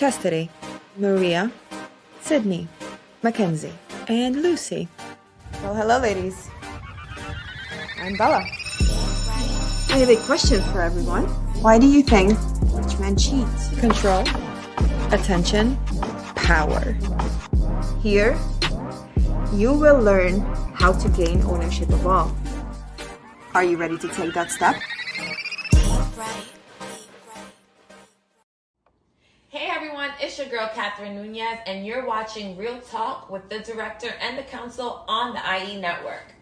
Chastity, Maria, Sydney, Mackenzie, and Lucy. Well, hello, ladies. I'm Bella. I have a question for everyone. Why do you think rich men cheat? Control, attention, power. Here, you will learn how to gain ownership of all. Are you ready to take that step? Hey everyone, it's your girl Catherine Nunez, and you're watching Real Talk with the director and the counsel on the IE Network.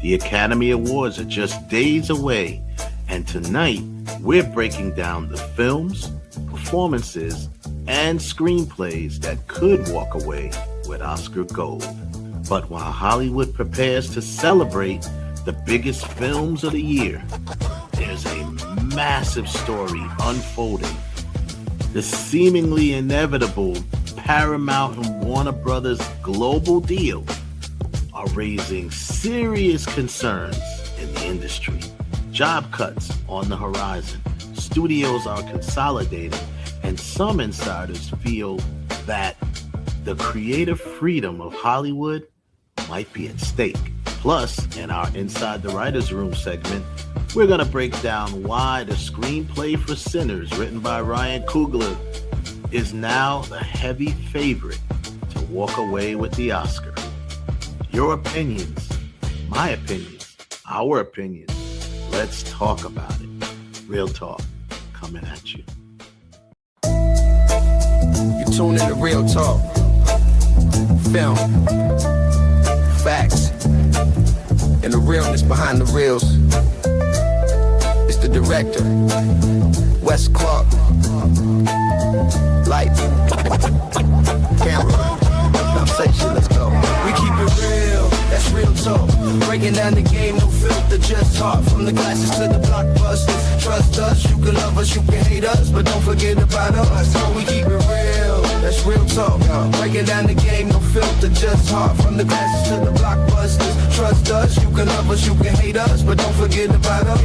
The Academy Awards are just days away, and tonight we're breaking down the films, performances, and screenplays that could walk away with Oscar gold. But while Hollywood prepares to celebrate the biggest films of the year, there's a massive story unfolding. The seemingly inevitable Paramount and Warner Brothers global deal are raising serious concerns in the industry. Job cuts on the horizon. Studios are consolidating, and some insiders feel that the creative freedom of Hollywood might be at stake. Plus, in our Inside the Writer's Room segment, we're going to break down why the screenplay for Sinners, written by Ryan Coogler, is now the heavy favorite to walk away with the Oscar. Your opinions, my opinions, our opinions. Let's talk about it. Real Talk coming at you. You tune in to Real Talk. Film. Facts. And the realness behind the reels. It's the director, Wes Clark. Lights. Camera. Conversation, let's go. We keep it real, that's real talk. Breaking down the game, no filter, just talk. From the classes to the blockbusters. Trust us, you can love us, you can hate us, but don't forget about us. We keep it real, that's real talk. Breaking down the game, no filter, just talk. From the classes to the blockbusters. Trust us, you can love us, you can hate us, but don't forget about us.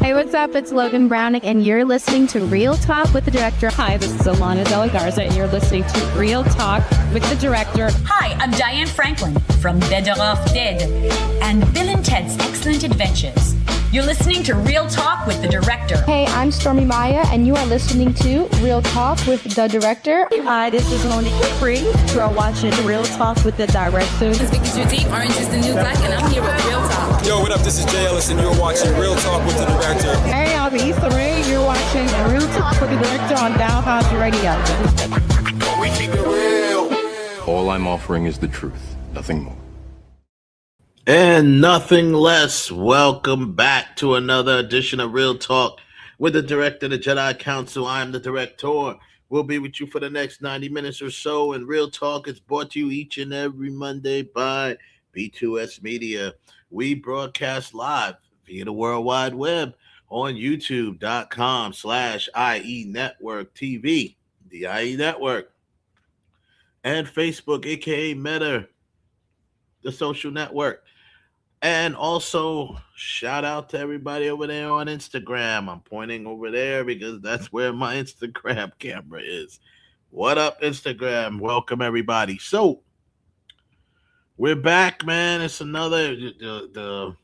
Hey, what's up? It's Logan Browning, and you're listening to Real Talk with the director. Hi, this is Alana De La Garza, and you're listening to Real Talk with the director. Hi, I'm Diane Franklin from Better Off Dead and Bill and Ted's Excellent Adventures. You're listening to Real Talk with the director. Hey, I'm Stormy Maya, and you are listening to Real Talk with the director. Hi, this is Monique Free. You are watching Real Talk with the director. It's Vicky Judy, Orange is the New Black, and I'm here with Real Talk. Yo, what up? This is Jay Ellis, and you're watching Real Talk with the director. Hey, I'm Issa Rae. You're watching Real Talk with the director on Downhouse Radio. We keep it real. All I'm offering is the truth, nothing more. And nothing less. Welcome back to another edition of Real Talk with the director, the Jedi Council. I'm the director. We'll be with you for the next 90 minutes or so. And Real Talk is brought to you each and every Monday by B2S Media. We broadcast live via the World Wide Web on youtube.com/IE Network TV, the IE Network, and Facebook, aka Meta, the social network. And also, shout out to everybody over there on Instagram. I'm pointing over there because that's where my Instagram camera is. What up, Instagram? Welcome, everybody. So, we're back, man. It's another, the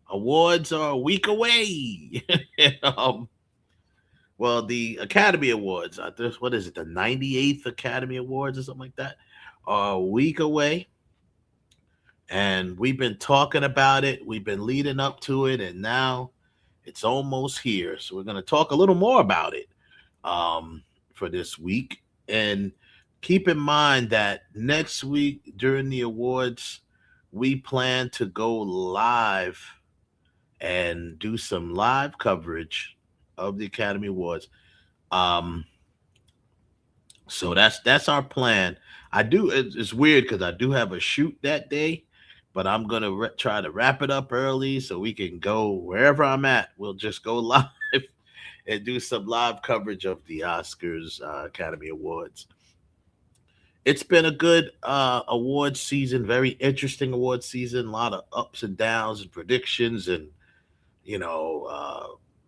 awards are a week away. Well, the Academy Awards, what is it, the 98th Academy Awards or something like that, are a week away. And we've been talking about it. We've been leading up to it, and now it's almost here. So we're going to talk a little more about it for this week. And keep in mind that next week during the awards, we plan to go live and do some live coverage of the Academy Awards. So that's our plan. It's weird because I do have a shoot that day, but I'm going to try to wrap it up early so we can go wherever I'm at. We'll just go live and do some live coverage of the Oscars, Academy Awards. It's been a good award season, very interesting award season, a lot of ups and downs and predictions and,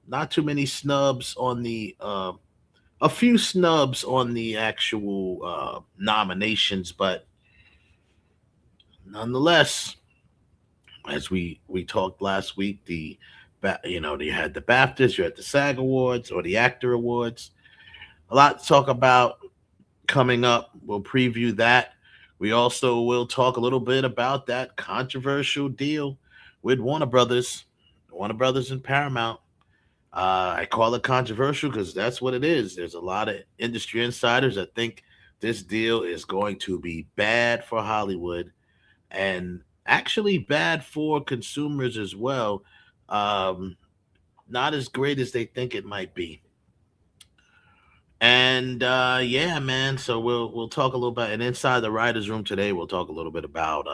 not too many snubs on the a few snubs on the actual nominations, but nonetheless, as we talked last week, you had the BAFTAs, you had the SAG Awards or the Actor Awards. A lot to talk about coming up. We'll preview that. We also will talk a little bit about that controversial deal with Warner Brothers and Paramount. I call it controversial because that's what it is. There's a lot of industry insiders that think this deal is going to be bad for Hollywood and actually bad for consumers as well. Um, Not as great as they think it might be. And yeah, man. So we'll talk a little bit. And inside the writers' room today, we'll talk a little bit about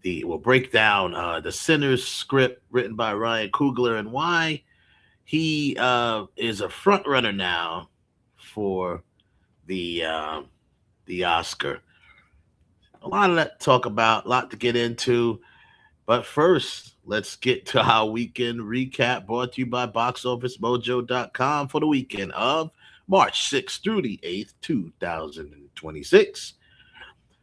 we'll break down the Sinners script written by Ryan Coogler and why he is a front runner now for the Oscar. A lot of that to talk about, a lot to get into. But first, let's get to our weekend recap brought to you by BoxOfficeMojo.com for the weekend of March 6th through the 8th, 2026.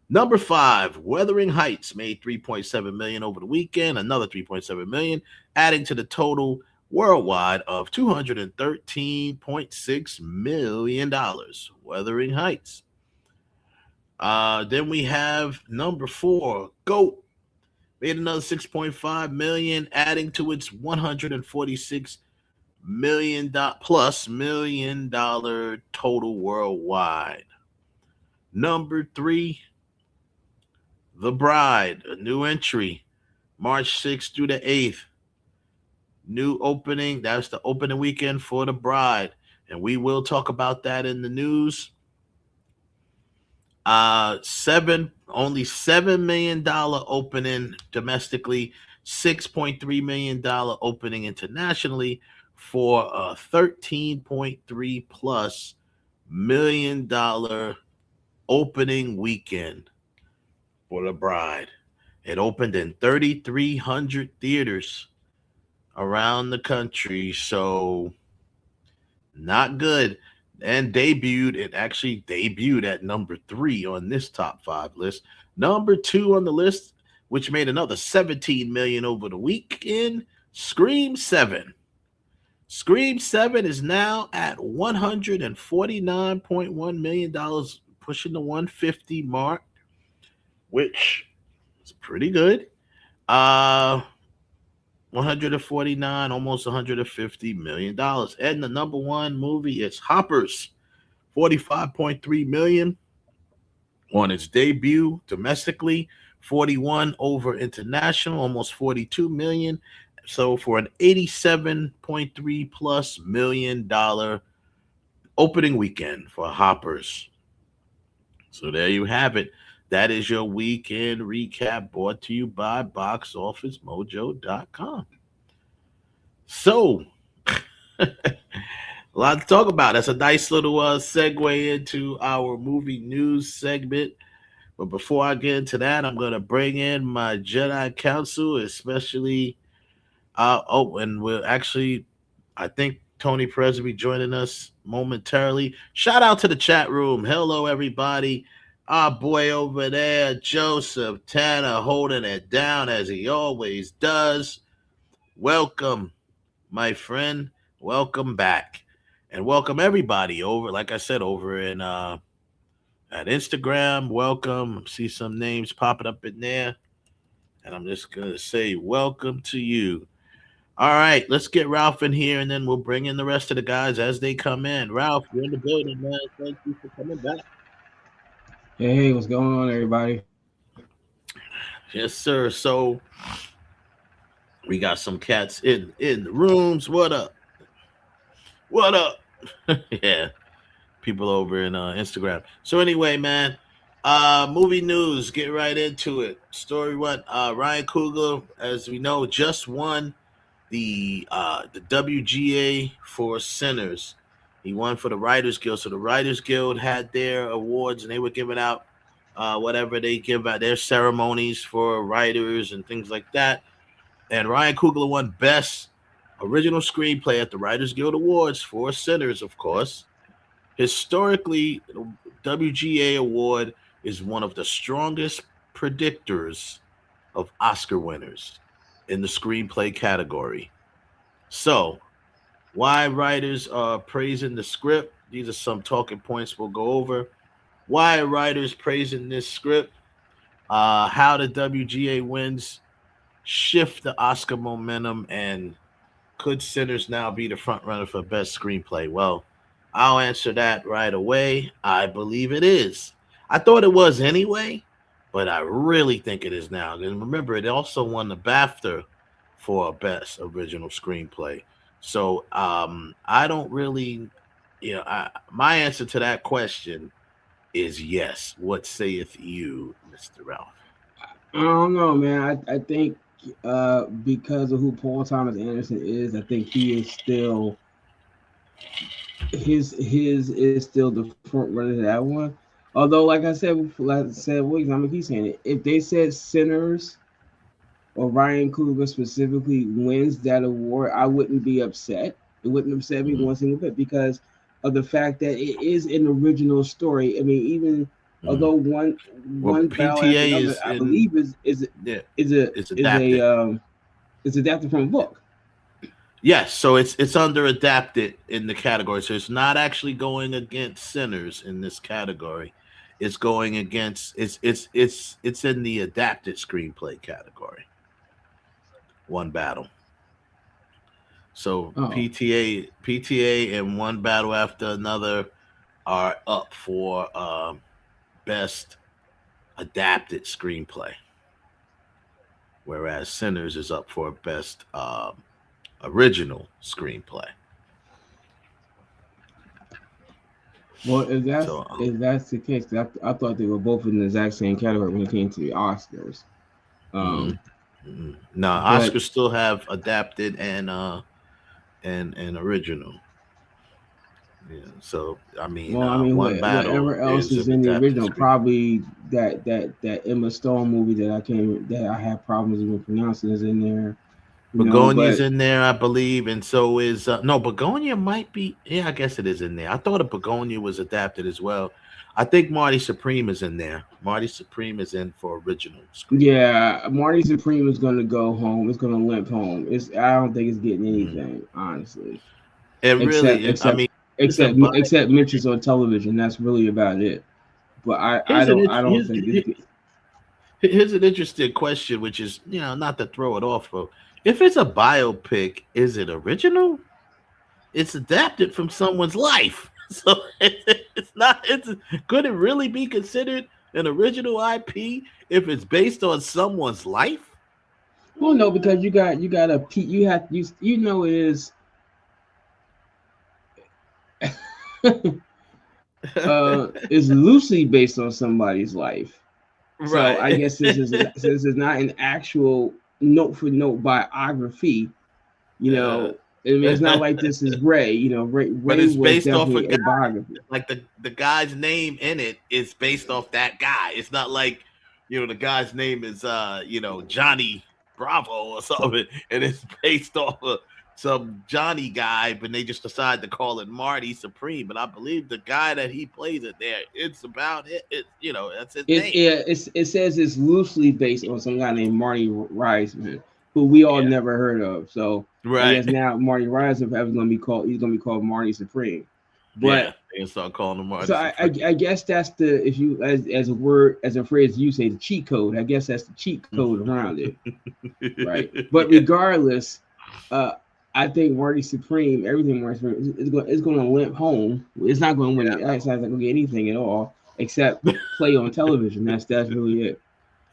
Number 5, Wuthering Heights made $3.7 million over the weekend, another $3.7 million, adding to the total worldwide of $213.6 million. Wuthering Heights. Then we have number 4, GOAT. Made another $6.5 million, adding to its $146 million total worldwide. Number 3, The Bride, a new entry, March 6th through the 8th. New opening. That's the opening weekend for The Bride, and we will talk about that in the news. Only $7 million opening domestically, $6.3 million opening internationally for a $13.3 plus million opening weekend for The Bride. It opened in 3,300 theaters around the country, so not good. And it actually debuted at number 3 on this top 5 list. Number 2 on the list, which made another $17 million over the weekend, Scream 7. Scream 7 is now at $149.1 million, pushing the 150 mark, which is pretty good. 149, almost $150 million. And the number 1 movie is Hoppers, $45.3 million on its debut domestically, 41 over international, almost $42 million. So for an $87.3 plus million opening weekend for Hoppers. So there you have it. That is your weekend recap brought to you by BoxOfficeMojo.com. So, a lot to talk about. That's a nice little segue into our movie news segment. But before I get into that, I'm going to bring in my Jedi Council, especially. And we'll actually, I think Tony Perez will be joining us momentarily. Shout out to the chat room. Hello, everybody. Our boy over there, Joseph Tanner, holding it down as he always does. Welcome, my friend. Welcome back. And welcome everybody over, like I said, over in at Instagram. Welcome. See some names popping up in there. And I'm just going to say welcome to you. All right, let's get Ralph in here, and then we'll bring in the rest of the guys as they come in. Ralph, you're in the building, man. Thank you for coming back. Hey, what's going on, everybody? Yes, sir. So we got some cats in the rooms. What up? What up? Yeah, people over in Instagram. So anyway, man, movie news. Get right into it. Story one. Ryan Coogler, as we know, just won the WGA for Sinners. He won for the Writers Guild. So the Writers Guild had their awards, and they were giving out whatever they give out, their ceremonies for writers and things like that. And Ryan Coogler won Best original screenplay at the Writers Guild Awards for Sinners, of course. Historically, WGA Award is one of the strongest predictors of Oscar winners in the screenplay category. So, why writers are praising the script? These are some talking points we'll go over. Why are writers praising this script? How the WGA wins shift the Oscar momentum, and could Sinners now be the front runner for best screenplay? Well, I'll answer that right away. I believe it is. I thought it was anyway, but I really think it is now. And remember, it also won the BAFTA for best original screenplay. So I don't really, my answer to that question is yes. What saith you, Mr. Ralph? I don't know, man. I think because of who Paul Thomas Anderson is, I think he is still his is still the front runner to that one. Although, like I said, I'm gonna keep saying it. If they said Sinners or Ryan Coogler specifically wins that award, I wouldn't be upset. It wouldn't upset me one single bit because of the fact that it is an original story. I mean, even although one PTA another, is, I believe is adapted from a book. Yes, so it's under adapted in the category. So it's not actually going against Sinners in this category. It's going against it's in the adapted screenplay category. One Battle. So PTA and One Battle After Another are up for best adapted screenplay, whereas Sinners is up for best original screenplay. Well, if that's the case, I thought they were both in the exact same category when it came to the Oscars. No, Oscars still have adapted and original. Yeah, so whatever else is in the original, probably that Emma Stone movie that I have problems even pronouncing is in there. Begonia's in there, I believe, and so is Begonia might be. Yeah, I guess it is in there. I thought a Begonia was adapted as well. I think Marty Supreme is in there. Marty Supreme is in for original screenplay. Yeah, Marty Supreme is going to go home. It's going to limp home. I don't think it's getting anything, honestly. Except mentions on television. That's really about it. But I don't think. Here's an interesting question, which is not to throw it off, but if it's a biopic, is it original? It's adapted from someone's life. So it's not. Could it really be considered an original IP if it's based on someone's life? Well, no, because it is. It's loosely based on somebody's life. Right. So I guess this is not an actual note for note biography. I mean, it's not like this is Ray. Ray but it's based off a biography. Like the guy's name in it is based off that guy. It's not like the guy's name is Johnny Bravo or something, and it's based off of some Johnny guy, but they just decide to call it Marty Supreme. But I believe the guy that he plays it there, it's about it. That's his name. Yeah, it says it's loosely based on some guy named Marty Reisman, who we all never heard of. So I guess now Marty Reisman is going to be called. He's going to be called Marty Supreme. But they can start calling him Marty. So I guess that's the if you as a phrase you say the cheat code. I guess that's the cheat code around it, right? But regardless, I think Marty Supreme, everything Marty Supreme is going to limp home. It's not going to win. It's not going to get anything at all except play on television. That's really it.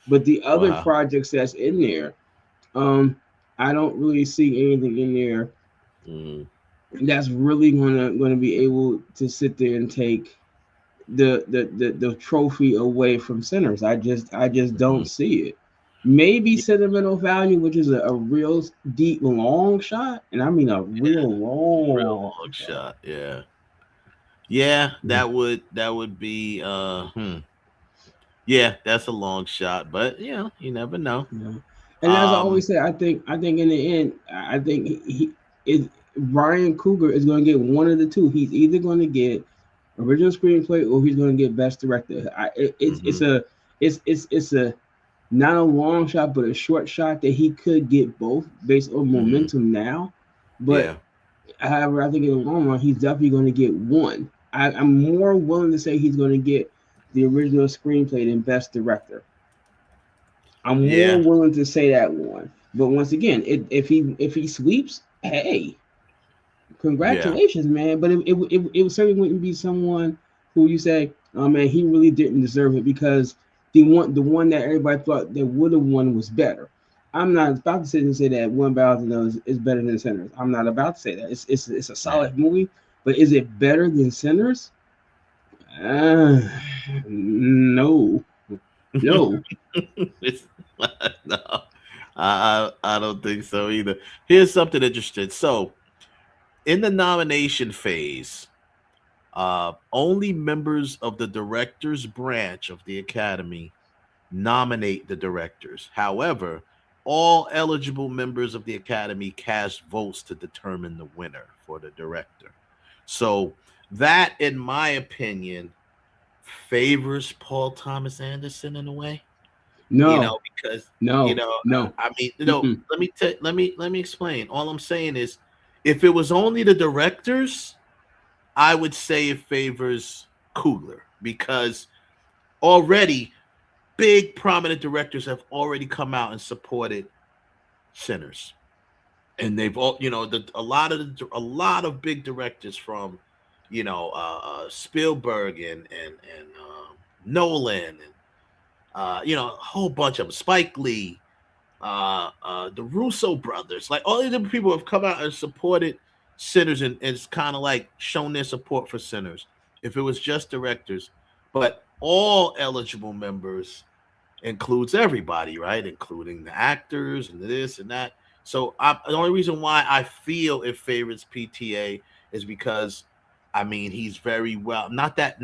But the other projects that's in there, I don't really see anything in there that's really going to be able to sit there and take the trophy away from Sinners. I just don't see it. Maybe Sentimental Value, which is a real deep long shot, and I mean a real long shot. Yeah, that would be yeah, that's a long shot, but you never know. Yeah. And as I always say, I think in the end, I think Ryan Coogler is going to get one of the two. He's either going to get original screenplay or he's going to get best director. It's a not a long shot, but a short shot that he could get both based on momentum now. But however, I think in the long run, he's definitely going to get one. I'm more willing to say he's going to get the original screenplay than best director. I'm more willing to say that one. But once again, if he sweeps, hey, congratulations, man. But it certainly wouldn't be someone who you say, oh man, he really didn't deserve it because the one that everybody thought that would have won was better. I'm not about to sit and say that One Ballot is better than Sinners. I'm not about to say that. It's a solid movie, but is it better than Sinners? No. It's no. I don't think so either. Here's something interesting. So, in the nomination phase, only members of the directors branch of the Academy nominate the directors. However, all eligible members of the Academy cast votes to determine the winner for the director. So that, in my opinion, favors Paul Thomas Anderson in a way. No, because no. I mean, let me explain. All I'm saying is, if it was only the directors, I would say it favors Coogler because already big prominent directors have already come out and supported Sinners, and they've all a lot of big directors from Spielberg and Nolan and a whole bunch of them, Spike Lee, the Russo brothers, like all these different people have come out and supported Sinners and it's kind of like shown their support for Sinners. If it was just directors, but all eligible members includes everybody, right? Including the actors and this and that. So the only reason why I feel it favors PTA is because, I mean, he's very well, not that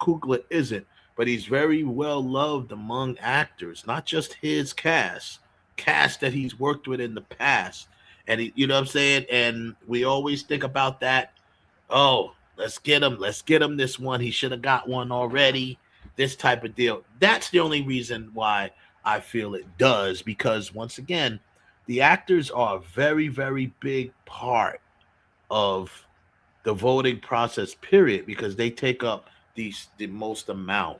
Coogler isn't, but he's very well loved among actors, not just his cast that he's worked with in the past. And he, you know what I'm saying? And we always think about that. Oh, let's get him this one. He should have got one already. This type of deal. That's the only reason why I feel it does, because once again, the actors are a very, very big part of the voting process, period, because they take up the most amount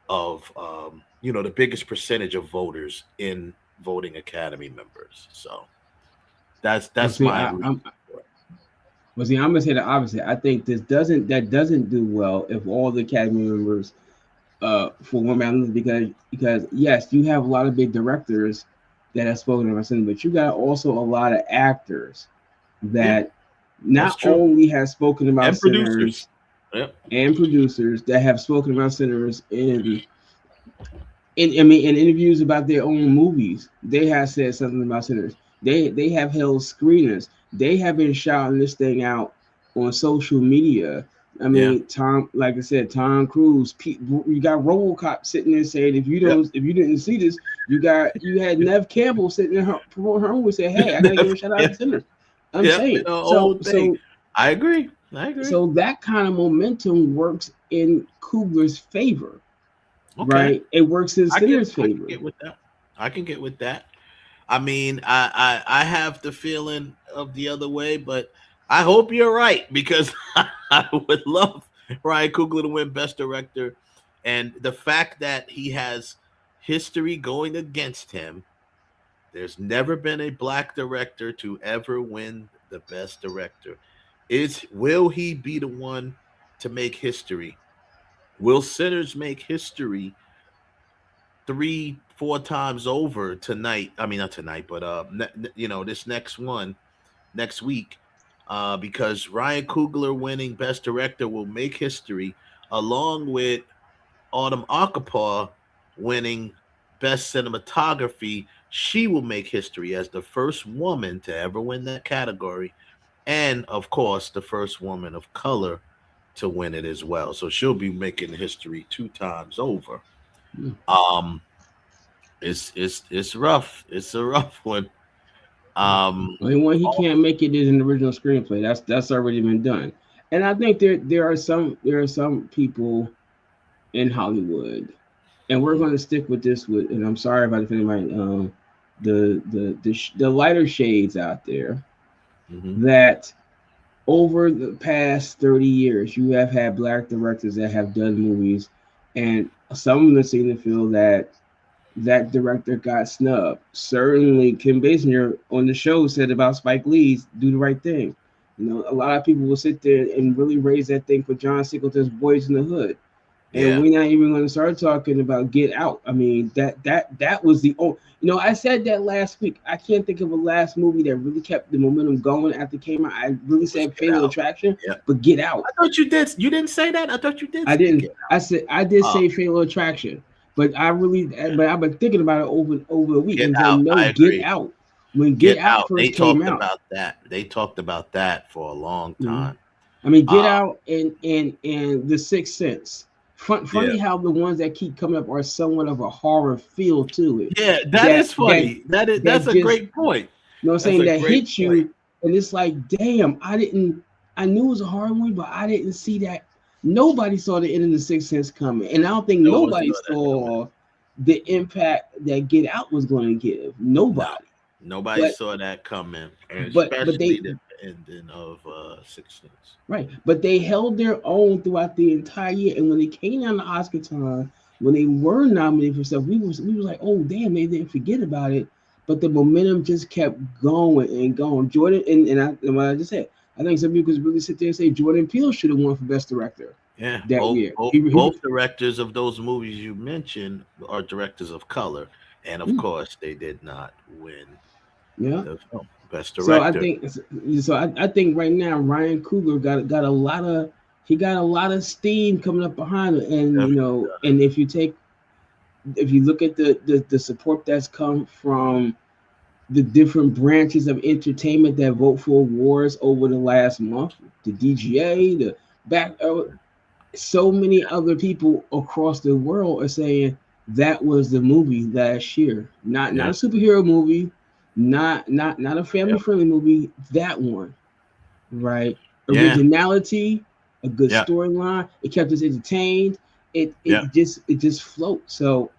of the biggest percentage of voters in voting Academy members. So that's I'm gonna say the opposite. I think that doesn't do well if all the Academy members for One Man, because yes, you have a lot of big directors that have spoken about cinema, but you got also a lot of actors that not only have spoken about Sinners and producers that have spoken about Sinners in interviews about their own movies. They have said something about Sinners. They have held screeners. They have been shouting this thing out on social media. I mean, Tom Cruise. You got RoboCop sitting there saying, if you didn't see this, you had Nev Campbell sitting there promoting her movie, say, hey, I gotta give a shout out to Sinners. I'm saying so. I agree. So that kind of momentum works in Coogler's favor, right? It works in Sinners' favor. I can get with that. I mean, I have the feeling of the other way, but I hope you're right, because I would love Ryan Coogler to win Best Director. And the fact that he has history going against him, there's never been a black director to ever win the Best Director. Will he be the one to make history? Will Sinners make history 3-4 times over tonight? I mean, not tonight, but this next week. Because Ryan Coogler winning Best Director will make history, along with Autumn Akapaw winning Best Cinematography. She will make history as the first woman to ever win that category, and of course, the first woman of color to win it as well. So she'll be making history 2 times over. It's rough. It's a rough one. Only one he can't make it is an original screenplay. That's already been done. And I think there are some people in Hollywood, and we're going to stick with this. And I'm sorry if I offended my the lighter shades out there that over the past 30 years, you have had Black directors that have done movies, and some of them seem to feel that director got snubbed. Certainly, Kim Basinger on the show said about Spike Lee's Do the Right Thing. You know, a lot of people will sit there and really raise that thing for John Singleton's Boys in the Hood. And we're not even going to start talking about Get Out. I mean, that was the only, I said that last week. I can't think of a last movie that really kept the momentum going after it came out. I really said Fatal Attraction, but Get Out. I thought you did. You didn't say that? I thought you did. I didn't. I said I did say Fatal Attraction, but I've been thinking about it over a week. Get and Out. Get Out. When Get Out first came out, they talked about that for a long time. I mean, Get Out and The Sixth Sense. Funny how the ones that keep coming up are somewhat of a horror feel to it. Yeah, that is funny. That's a great point. You know what I'm saying? That hits you, and it's like, damn, I knew it was a horror movie, but I didn't see that. Nobody saw the end of The Sixth Sense coming, and I don't think nobody saw the impact that Get Out was going to give. Nobody saw that coming, but especially the ending of Sixth Sense. Right, but they held their own throughout the entire year, and when they came down to Oscar time, when they were nominated for stuff, we was like, oh damn, they didn't forget about it. But the momentum just kept going and going. Jordan and what I just said, I think some people could really sit there and say Jordan Peele should have won for Best Director. Yeah, that year. Both directors of those movies you mentioned are directors of color, and of course they did not win. The Best Director. So I think right now Ryan Coogler got a lot of steam coming up behind it, and and if you look at the support that's come from the different branches of entertainment that vote for awards over the last month, the DGA, so many other people across the world are saying that was the movie last year, not a superhero movie. Not a family-friendly movie. That one, right? Originality, a good storyline. It kept us entertained. It just floats. So,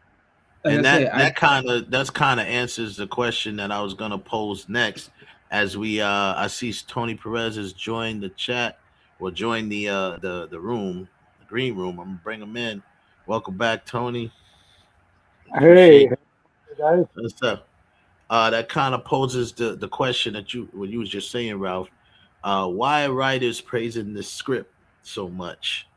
that kind of answers the question that I was gonna pose next. As I see Tony Perez has joined the chat or joined the room, the green room. I'm gonna bring him in. Welcome back, Tony. Hey guys. What's up? That kind of poses the question that you was just saying, Ralph. Why are writers praising this script so much?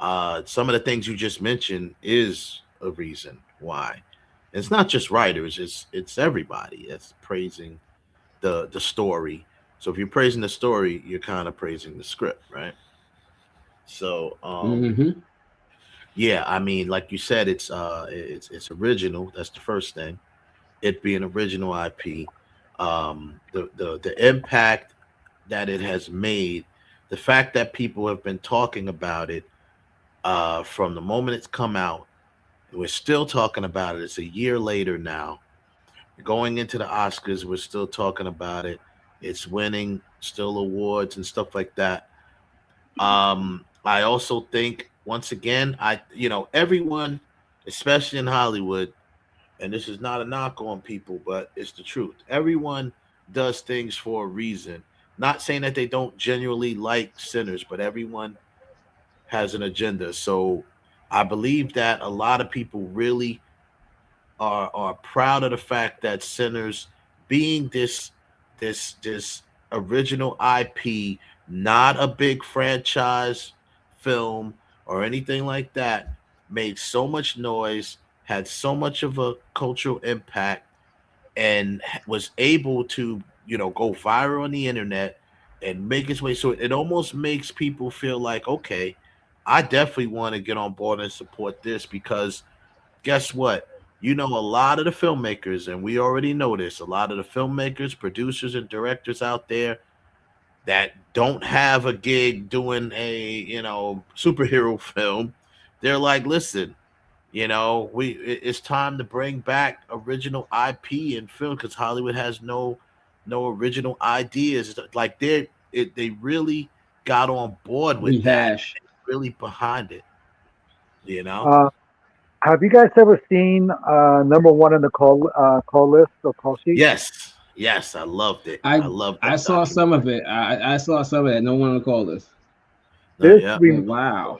Some of the things you just mentioned is a reason why. It's not just writers; it's everybody that's praising the story. So if you're praising the story, you're kind of praising the script, right? So, yeah, I mean, like you said, it's original. That's the first thing. It being original IP, the impact that it has made, the fact that people have been talking about it from the moment it's come out, we're still talking about it. It's a year later now. Going into the Oscars, we're still talking about it. It's winning still awards and stuff like that. I also think, once again, everyone, especially in Hollywood, and this is not a knock on people, but it's the truth. Everyone does things for a reason. Not saying that they don't genuinely like Sinners, but everyone has an agenda. So I believe that a lot of people really are proud of the fact that Sinners, being this original IP, not a big franchise film or anything like that, made so much noise, had so much of a cultural impact, and was able to, go viral on the internet and make its way. So it almost makes people feel like, okay, I definitely want to get on board and support this, because guess what? A lot of the filmmakers, and we already know this, a lot of the filmmakers, producers, and directors out there that don't have a gig doing a, superhero film, they're like, listen, it's time to bring back original IP in film, because Hollywood has no no original ideas. Like they really got on board with Rehash. that, really behind it. You know. Have you guys ever seen number one on the call list or call sheet? Yes, I loved it. I loved that I saw documentary. some of it. I saw some of that. No one will call this. This Yeah. Wow.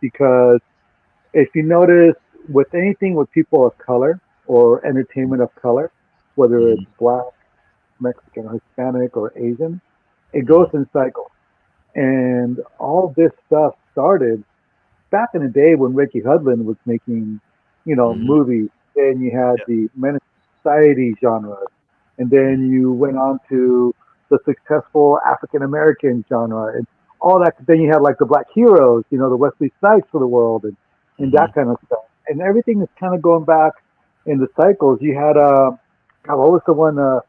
Because if you notice with anything with people of color or entertainment of color, whether it's black, Mexican, or Hispanic, or Asian, it goes in cycles. And all this stuff started back in the day when Ricky Hudlin was making, movies. Then you had the Menace Society genre, and then you went on to the successful African American genre, and all that. Then you had like the Black Heroes, the Wesley Snipes of the world, and that kind of stuff. And everything is kind of going back in the cycles. You had God, what was the one? Da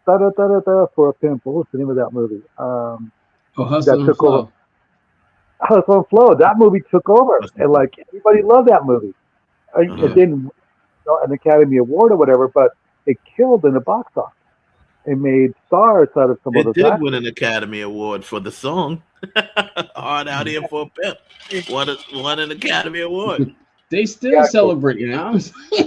da da da da for a pimp. What was the name of that movie? Hustle and Flow. Over. Hustle and Flow. That movie took over, and like everybody loved that movie. It didn't win an Academy Award or whatever, but it killed in the box office. It made stars out of some of those. It did win an Academy Award for the song "Hard Out Here for a Pimp." Won an Academy Award. They still celebrating.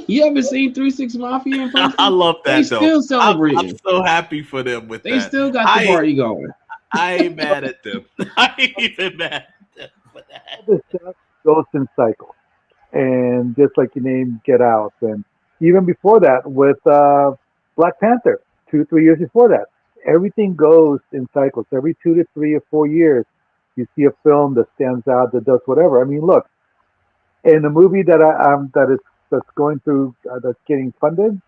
You ever seen 3 6 Mafia in person? I love that. They still celebrating. I'm so happy for them with they that. They still got the party going. I ain't mad at them. I ain't even mad at them for that. This stuff goes in cycles, and just like you named Get Out, and even before that with Black Panther, 2-3 years before that, everything goes in cycles. Every 2 to 3 or 4 years, you see a film that stands out, that does whatever. I mean, look. In the movie that that's going through that's getting funded,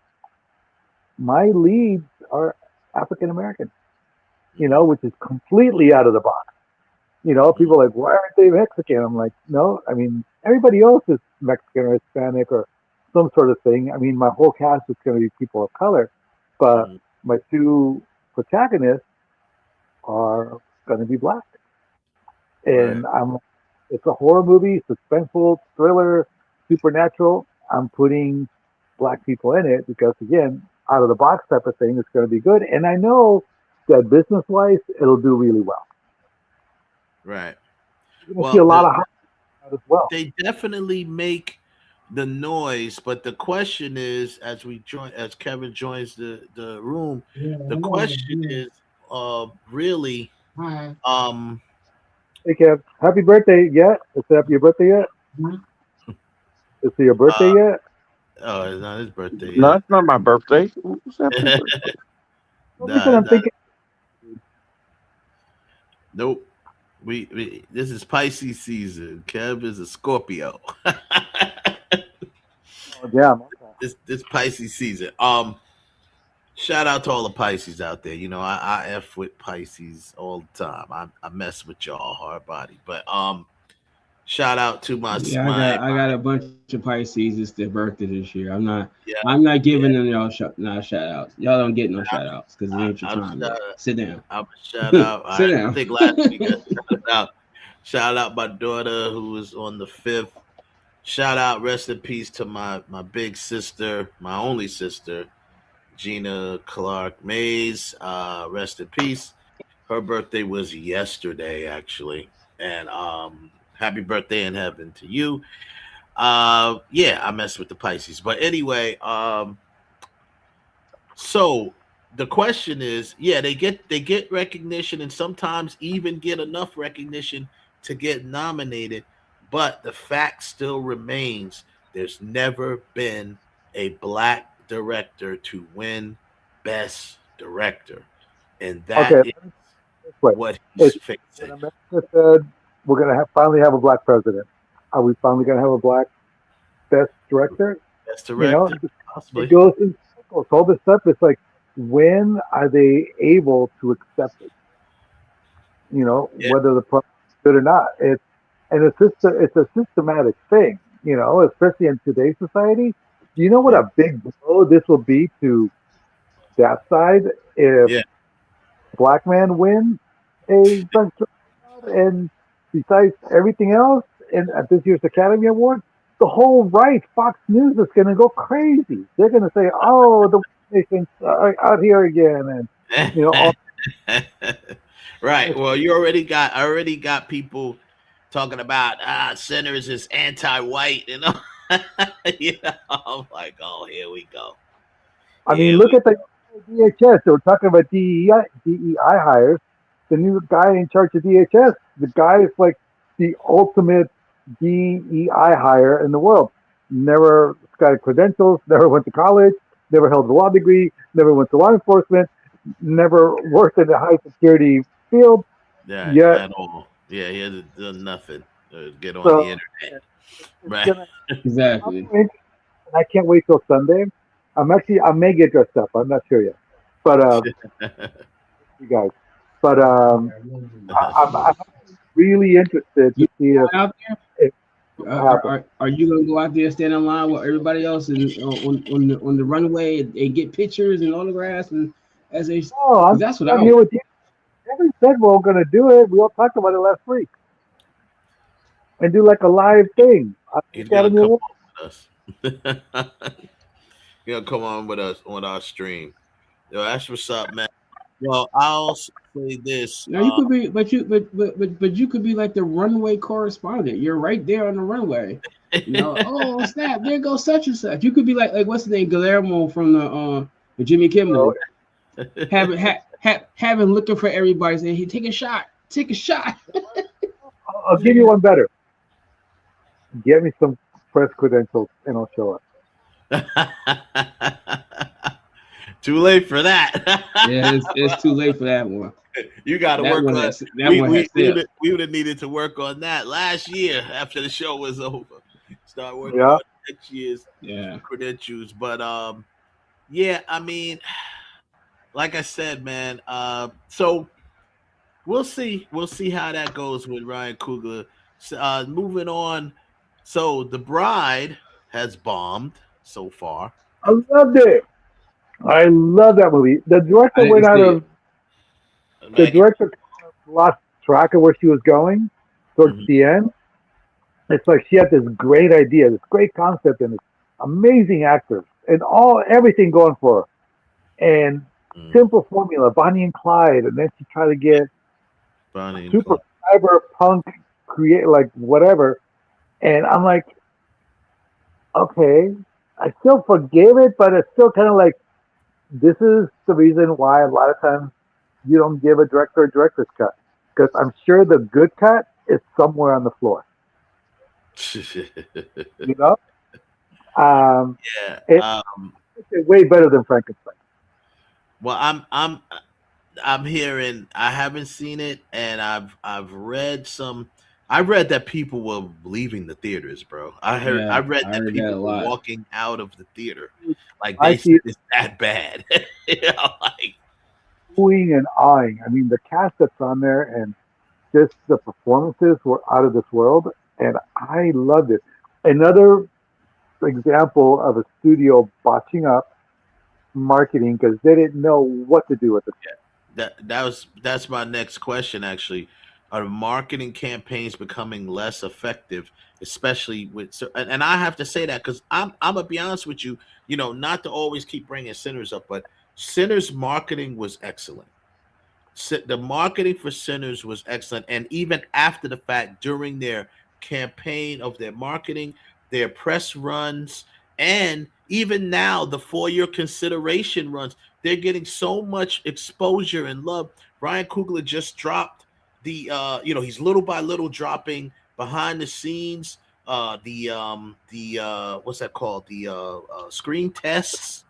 my leads are African American, which is completely out of the box. People are like, why aren't they Mexican? I'm like, no, I mean everybody else is Mexican or Hispanic or some sort of thing. I mean my whole cast is going to be people of color, but my two protagonists are going to be black, and it's a horror movie, suspenseful, thriller, supernatural. I'm putting black people in it because, again, out of the box type of thing, it's going to be good. And I know that business-wise, it'll do really well. Right. You're going to see a lot of hype as well. They definitely make the noise, but the question is, as Kevin joins the room, the question is, really, Hey, Kev, happy birthday yet? Is it your birthday yet? Is it your birthday yet? Oh, it's not his birthday yet. No, it's not my birthday. I'm thinking. Nope. We this is Pisces season. Kev is a Scorpio. Yeah. This Pisces season. Shout out to all the Pisces out there. I F with Pisces all the time. I mess with y'all hard body. But shout out to my I got a bunch of Pisces. It's their birthday this year. I'm not giving them y'all shout outs. Y'all don't get no shout outs because it ain't your time. Sit down. I'm shout out. Sit down. I think last week shout out my daughter who was on the 5th. Shout out, rest in peace to my big sister, my only sister, Gina Clark Mays, rest in peace. Her birthday was yesterday, actually, and happy birthday in heaven to you. I mess with the Pisces, but anyway, so the question is, they get recognition and sometimes even get enough recognition to get nominated, but the fact still remains: there's never been a black director to win Best Director, and that is what he's fixing. America said we're going to finally have a black president. Are we finally going to have a black Best Director? Best Director, possibly. It goes in circles. All this stuff. It's like, when are they able to accept it? Whether the product is good or not. It's a systematic thing. Especially in today's society. Do you know what a big blow this will be to that side if a black man wins a Best Director? And besides everything else, and at this year's Academy Award, the whole Fox News is going to go crazy. They're going to say, "Oh, the congratulations, out here again, and all. Right. Well, you already got people talking about Sinners is anti-white, you know. I'm like, oh, here we go. I mean, look at the DHS. They were talking about DEI hires. The new guy in charge of DHS, the guy is like the ultimate DEI hire in the world. Never got credentials, never went to college, never held a law degree, never went to law enforcement, never worked in the high security field. Yeah, yet. at all. Yeah, he hasn't done nothing. Get on the internet. Right. Exactly. I can't wait till Sunday. I may get dressed up. I'm not sure yet, but you guys. But I'm really interested to see if are you gonna go out there, stand in line with everybody else and on the runway and get pictures and autographs and as they? Oh, that's what I'm I here with you. Every said we're gonna do it. We all talked about it last week, and do like a live thing. He's gonna come on with us. He's gonna come on with us on our stream. Yo, that's what's up, man. Well, I'll say this. Now you could be, but you could be like the runway correspondent. You're right there on the runway. You know, oh snap! There goes such and such. You could be like what's his name, Guillermo from the Jimmy Kimmel. Having looking for everybody saying, "Hey, take a shot, take a shot." I'll give you one better. Get me some press credentials, and I'll show up. Too late for that. Yeah, it's too late for that one. You got to work on that. We would have needed to work on that last year after the show was over. Start working on next year's credentials. But yeah, I mean, like I said, man. So we'll see how that goes with Ryan Coogler. Moving on. So The Bride has bombed so far. I loved it. I love that movie. The director went out of. The director lost track of where she was going towards the end. It's like she had this great idea, this great concept, and this amazing actors, and everything going for her. And simple formula, Bonnie and Clyde, and then she tried to get super cyberpunk, create like whatever. And I'm like, okay, I still forgave it, but it's still kind of like, this is the reason why a lot of times you don't give a director a director's cut, because I'm sure the good cut is somewhere on the floor. You know, it's way better than Frankenstein. Well, I'm hearing. I haven't seen it, and I've read some. I read that people were leaving the theaters, bro. I read that people were walking out of the theater. Like they said it's that bad. You know, like oohing and awing. I mean, the cast that's on there and just the performances were out of this world, and I loved it. Another example of a studio botching up marketing because they didn't know what to do with it. Yeah. That's my next question actually. Are marketing campaigns becoming less effective, especially with? And I have to say that because I'm gonna be honest with you. You know, not to always keep bringing Sinners up, but Sinners marketing was excellent. The marketing for Sinners was excellent, and even after the fact, during their campaign of their marketing, their press runs, and even now the for-your consideration runs, they're getting so much exposure and love. Ryan Coogler just dropped. He's little by little dropping behind the scenes, what's that called? The screen tests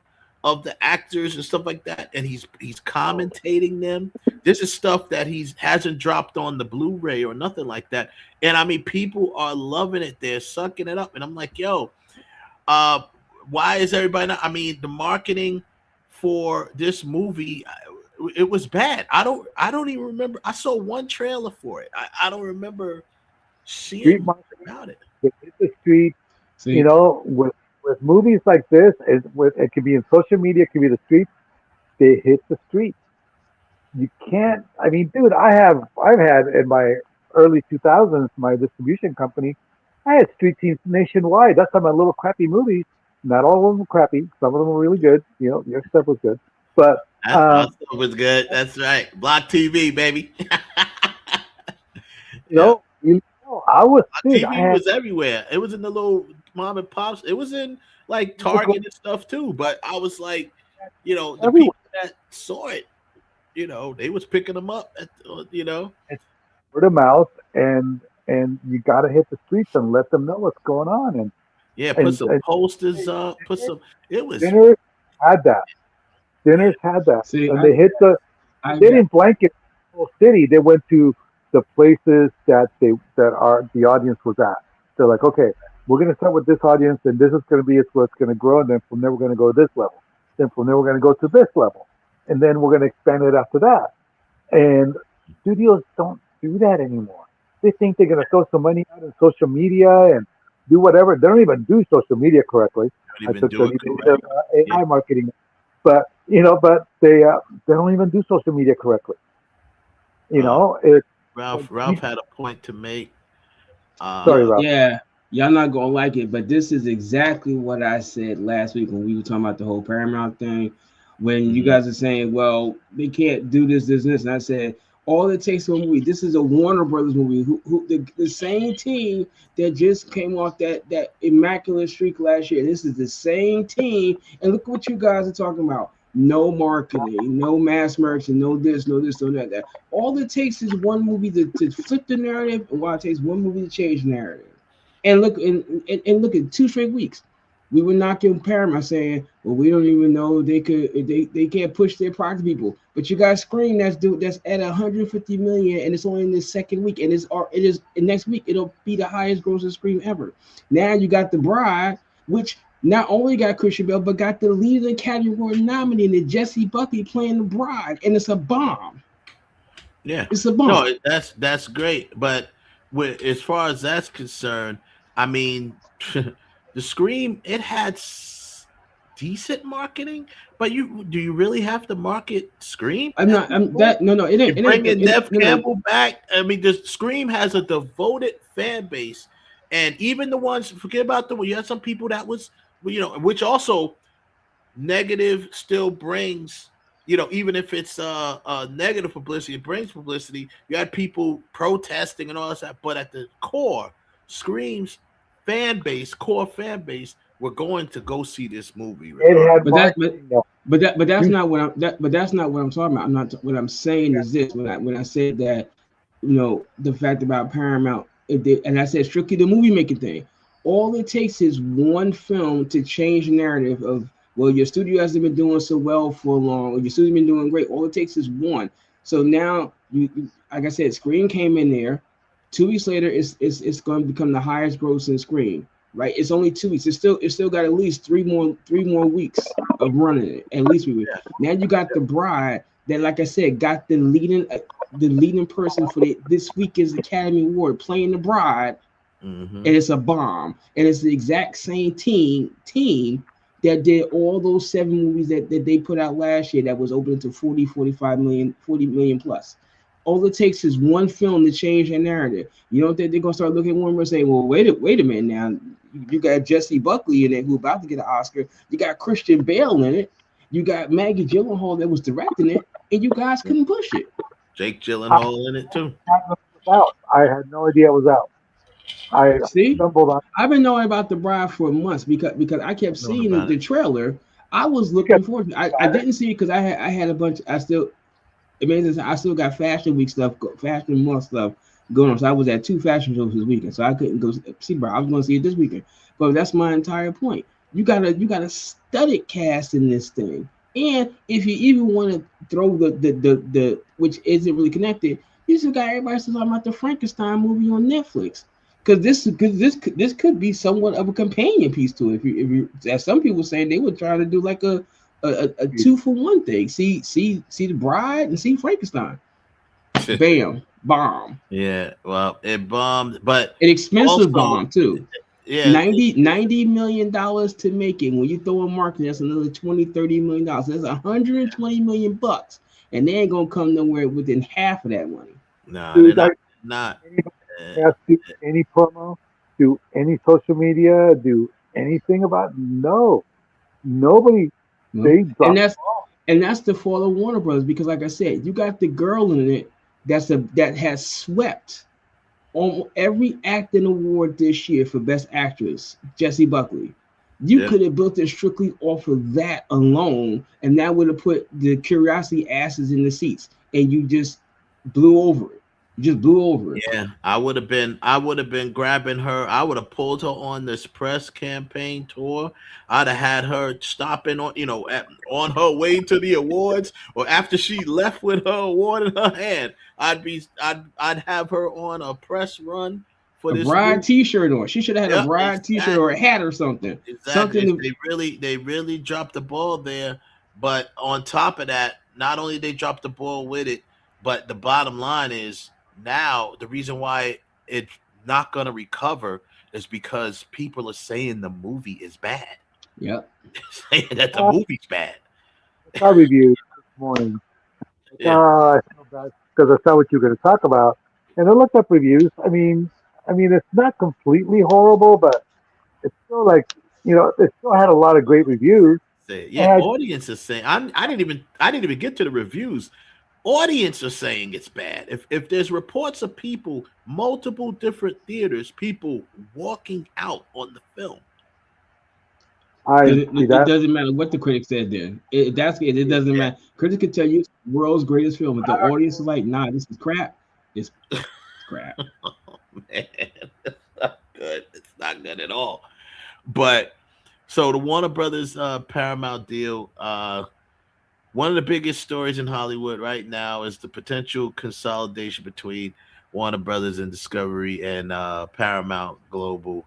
of the actors and stuff like that, and he's commentating them. This is stuff that hasn't dropped on the Blu-ray or nothing like that. And I mean, people are loving it. They're sucking it up, and I'm like, yo, why is everybody not? I mean, the marketing for this movie. It was bad. I don't even remember. I saw one trailer for it. I don't remember seeing about it. It hit the street. See? You know, with movies like this, it could be in social media, it could be the streets. They hit the street. You can't. I mean, dude, I've had in my early 2000s my distribution company. I had street teams nationwide. That's how my little crappy movies Not all of them were crappy. Some of them were really good. You know, your stuff was good, but That stuff was good. That's right. Block TV, baby. you know, I was dude, TV was everywhere. It was in the little mom and pops. It was in like Target and stuff too. But I was like, you know, the people that saw it, you know, they was picking them up. You know, word of mouth, and you got to hit the streets and let them know what's going on. And put some posters up. Put some. It was Dinners had that. Dinners had that. See, and they hit the. They didn't blanket the whole city. They went to the places that the audience was at. They're like, okay, we're going to start with this audience, and this is going to be where it's going to grow, and then from there we're going to go to this level. Then from there we're going to go to this level, and then we're going to expand it after that. And studios don't do that anymore. They think they're going to throw some money out in social media and do whatever. They don't even do social media correctly. I took AI marketing, but they don't even do social media correctly. You know, Ralph had a point to make. Sorry, Ralph. Yeah, y'all not gonna like it, but this is exactly what I said last week when we were talking about the whole Paramount thing. When you guys are saying, well, they can't do this, and I said, all it takes for a movie. This is a Warner Brothers movie. The same team that just came off that immaculate streak last year. This is the same team, and look what you guys are talking about. No marketing, no mass merch, and no this, no that. All it takes is one movie to flip the narrative, and while it takes one movie to change the narrative. And look, and look at 2 straight weeks. We were knocking Paramount saying, well, we don't even know they can't push their product to people. But you got Scream that's at 150 million, and it's only in the second week, and next week it'll be the highest grossing Scream ever. Now you got The Bride, which not only got Christian Bale, but got the lead of the Academy Award nominated Jesse Buckley playing The Bride, and it's a bomb. Yeah, it's a bomb. No, that's great. But as far as that's concerned, I mean, the Scream, it had decent marketing, but do you really have to market Scream? It ain't. Bringing Nev Campbell back. I mean, the Scream has a devoted fan base, and even the ones, forget about you had some people that was, which also negative still brings, even if it's a negative publicity, it brings publicity. You had people protesting and all that, but at the core, Scream's core fan base, we're going to go see this movie. But that's not what I'm talking about. What I'm saying is this: when I said that, the fact about Paramount, and I said strictly the movie making thing. All it takes is one film to change the narrative of, well, your studio hasn't been doing so well for long, or your studio's been doing great. All it takes is one. So now, you like I said, Scream came in there. 2 weeks later, it's going to become the highest grossing Scream. Right? It's only 2 weeks. It's still got at least three more weeks of running it. At least we would. Now you got The Bride that, like I said, got the leading person for this weekend's Academy Award playing The Bride, and it's a bomb. And it's the exact same team that did all those 7 movies that they put out last year that was open to 40 million plus. All it takes is one film to change their narrative. You don't think they're gonna start looking at one and saying, well, wait a minute now. You got Jesse Buckley in it who's about to get an Oscar. You got Christian Bale in it. You got Maggie Gyllenhaal that was directing it, and you guys couldn't push it. Jake Gyllenhaal in it too. I had no idea it was out. I stumbled on. I've been knowing about The Bride for months because I kept seeing the trailer. I was looking forward to it. I didn't see it because I had a bunch. I still got Fashion Week stuff, Fashion Month stuff going on. So I was at 2 fashion shows this weekend, so I couldn't go see Bride. I was going to see it this weekend, but that's my entire point. You got a studded cast in this thing, and if you even want to throw the which isn't really connected, you just got everybody talking about the Frankenstein movie on Netflix, because this could be somewhat of a companion piece to it. If you as some people saying they were trying to do like a 2-for-1 thing. See The Bride and see Frankenstein. Bam, bomb. Yeah, well, it bombed, but an expensive bomb too. Yeah, $90 million to make it. When you throw in marketing, that's another $20-30 million. That's $120 million, and they ain't gonna come nowhere within half of that money. No, they're not. Do any promo, do any social media, do anything about? No, nobody. They dropped. And that's the fall of Warner Brothers, because like I said, you got the girl in it that has swept on every acting award this year for Best Actress, Jessie Buckley. You could have built it strictly off of that alone, and that would have put the curiosity asses in the seats, and you just blew over it. Yeah, I would have been grabbing her. I would have pulled her on this press campaign tour. I'd have had her stopping on, on her way to the awards, or after she left with her award in her hand. I'd have her on a press run for a this bride T-shirt on. She should have had a bride T-shirt or a hat or something. Exactly. They really dropped the ball there. But on top of that, not only they dropped the ball with it, but the bottom line is, now the reason why it's not going to recover is because people are saying the movie is bad. Yep. Saying that the movie's bad. I reviewed this morning. I feel bad because I saw what you were going to talk about, and I looked up reviews. I mean, it's not completely horrible, but it's still like, it still had a lot of great reviews. Yeah, audience is saying. I didn't even get to the reviews. Audience are saying it's bad. If there's reports of people, multiple different theaters, people walking out on the film. It doesn't matter what the critic said there. It doesn't matter. Critics can tell you it's the world's greatest film, but the audience is like, nah, this is crap. It's crap. Oh, man, it's not good. It's not good at all. But so the Warner Brothers Paramount deal. One of the biggest stories in Hollywood right now is the potential consolidation between Warner Brothers and Discovery and Paramount Global.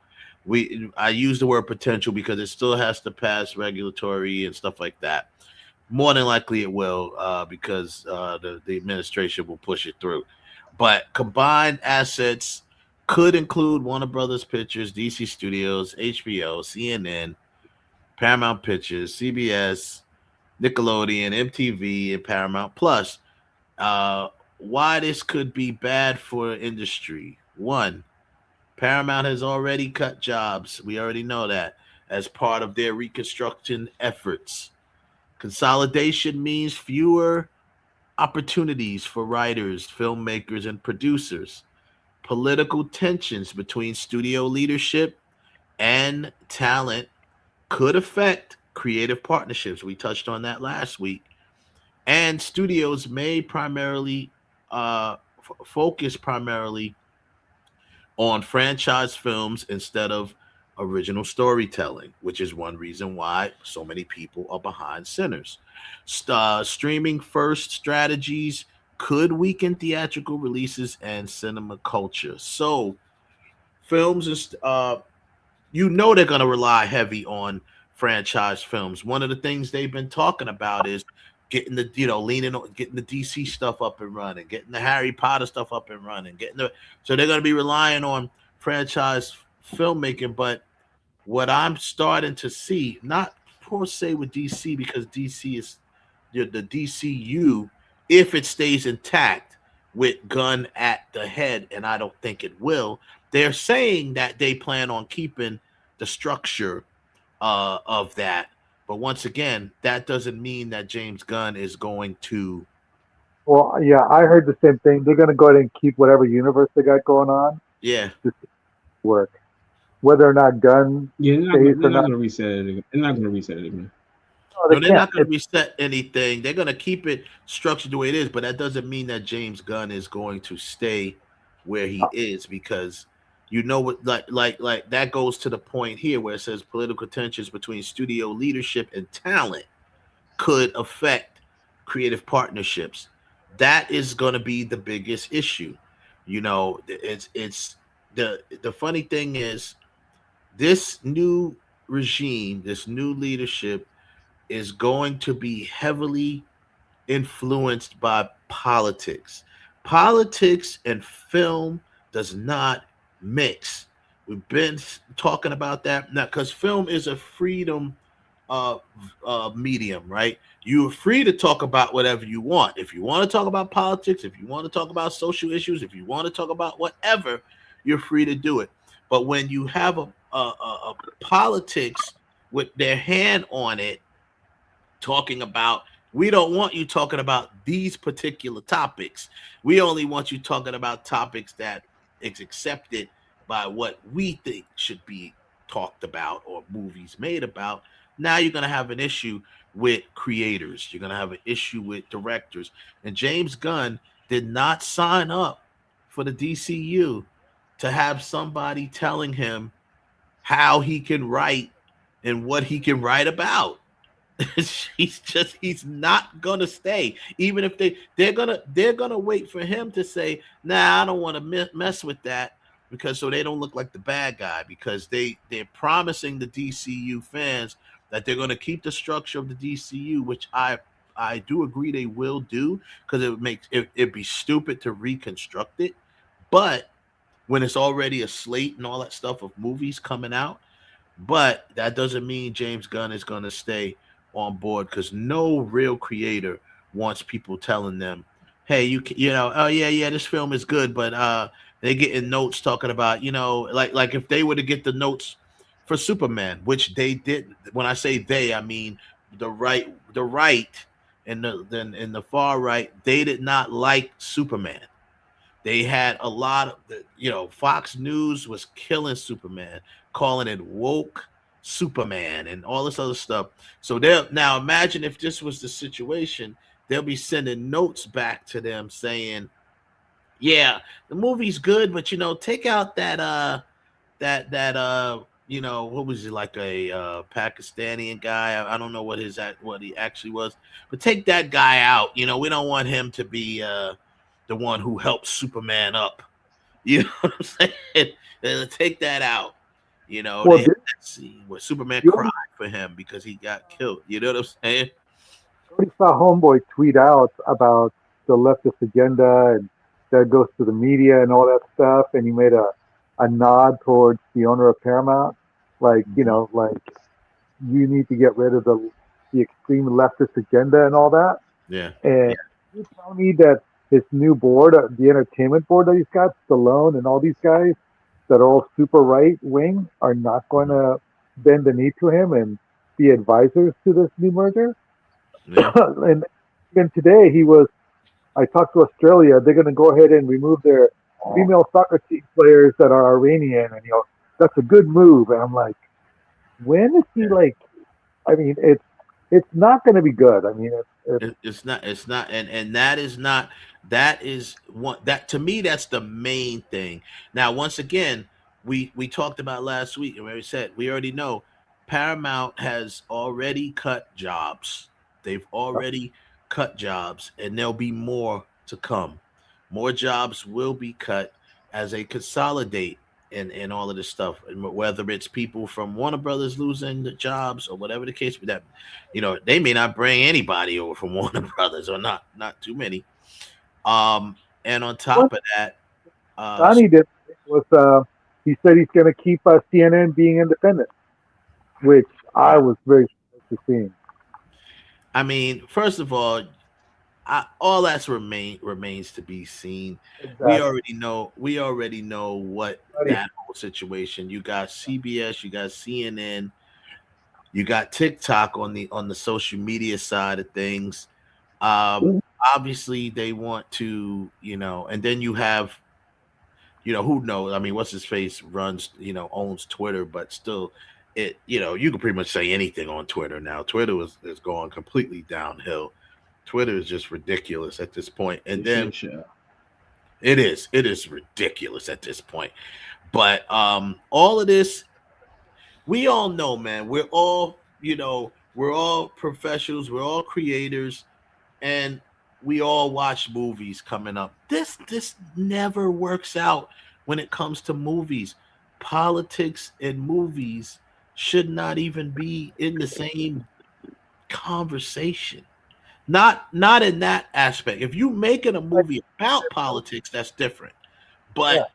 I use the word potential because it still has to pass regulatory and stuff like that. More than likely it will, because the administration will push it through. But combined assets could include Warner Brothers Pictures, DC Studios, HBO, CNN, Paramount Pictures, CBS, Nickelodeon, MTV, and Paramount Plus. Why this could be bad for industry? One, Paramount has already cut jobs. We already know that as part of their reconstruction efforts. Consolidation means fewer opportunities for writers, filmmakers, and producers. Political tensions between studio leadership and talent could affect creative partnerships. We touched on that last week. And studios may primarily focus primarily on franchise films instead of original storytelling, which is one reason why so many people are behind Sinners. Streaming first strategies could weaken theatrical releases and cinema culture. So films is they're going to rely heavy on franchise films. One of the things they've been talking about is getting the leaning on getting the DC stuff up and running, getting the Harry Potter stuff up and running, so they're going to be relying on franchise filmmaking. But what I'm starting to see, not per se with DC, because DC is the DCU, if it stays intact with Gunn at the head, and I don't think it will, they're saying that they plan on keeping the structure of that. But once again, that doesn't mean that James Gunn is going to. Well, yeah, I heard the same thing. They're going to go ahead and keep whatever universe they got going on. Yeah. Just work. Whether or not Gunn they're not going to reset it again. They're not going to reset it again. No, they're not going to reset anything. They're going to keep it structured the way it is, but that doesn't mean that James Gunn is going to stay where he is, because what, like that goes to the point here where it says political tensions between studio leadership and talent could affect creative partnerships. That is going to be the biggest issue. It's the funny thing is, this new regime, this new leadership is going to be heavily influenced by politics. Politics and film does not mix. We've been talking about that now, because film is a freedom medium, right? You're free to talk about whatever you want. If you want to talk about politics, if you want to talk about social issues, if you want to talk about whatever, you're free to do it. But when you have politics with their hand on it, talking about, we don't want you talking about these particular topics. We only want you talking about topics that is accepted by what we think should be talked about or movies made about. Now you're going to have an issue with creators. You're going to have an issue with directors. And James Gunn did not sign up for the DCU to have somebody telling him how he can write and what he can write about. He's not gonna stay. Even if they're gonna wait for him to say, nah, I don't want to mess with that, because so they don't look like the bad guy, because they're promising the DCU fans that they're gonna keep the structure of the DCU, which I do agree they will do, because it'd be stupid to reconstruct it. But when it's already a slate and all that stuff of movies coming out, but that doesn't mean James Gunn is gonna stay on board, because no real creator wants people telling them, hey, you know, oh yeah, this film is good, but they're getting notes talking about, you know, like if they were to get the notes for Superman, which they did. When I say they, I mean the right and the far right, they did not like Superman. They had a lot of, you know, Fox News was killing Superman, calling it woke Superman and all this other stuff. So now imagine if this was the situation, they'll be sending notes back to them saying, yeah, the movie's good, but you know, take out that you know, what was he, like a Pakistani guy? I don't know what he actually was, but take that guy out. You know, we don't want him to be the one who helps Superman up. You know what I'm saying? Take that out. You know, well, they had that scene where Superman cried for him because he got killed. You know what I'm saying? I saw Homeboy tweet out about the leftist agenda, and that goes to the media and all that stuff. And he made a nod towards the owner of Paramount, like, you know, like, you need to get rid of the extreme leftist agenda and all that. Yeah. And you tell me that his new board, the entertainment board that he's got, Stallone and all these guys that are all super right wing, are not going to bend the knee to him and be advisors to this new merger. Yeah. And even today I talked to Australia, they're going to go ahead and remove their female soccer team players that are Iranian, and, you know, that's a good move. And I'm like, when is he like, I mean, it's not going to be good. I mean, it's not, and that is one, that to me, that's the main thing. Now, once again, we talked about last week, and we said, we already know Paramount has already cut jobs. They've already cut jobs, and there'll be more to come. More jobs will be cut as they consolidate and all of this stuff, and whether it's people from Warner Brothers losing the jobs or whatever the case, but that, you know, they may not bring anybody over from Warner Brothers, or not too many. And on top of that, Donnie did was he said he's going to keep CNN being independent, which I was very surprised to see. I mean, first of all, all that's remains to be seen. Exactly. We already know what that whole situation. You got CBS, you got CNN, you got TikTok on the social media side of things. Obviously, they want to, you know, and then you have, you know, who knows? I mean, what's his face runs, you know, owns Twitter, but still, it, you know, you can pretty much say anything on Twitter now. Twitter is going completely downhill. Twitter is just ridiculous at this point. And then it is ridiculous at this point. But all of this, we all know, man, we're all, you know, we're all professionals, we're all creators, and we all watch movies coming up. This never works out when it comes to movies. Politics and movies should not even be in the same conversation. Not in that aspect. If you making a movie about politics, that's different. But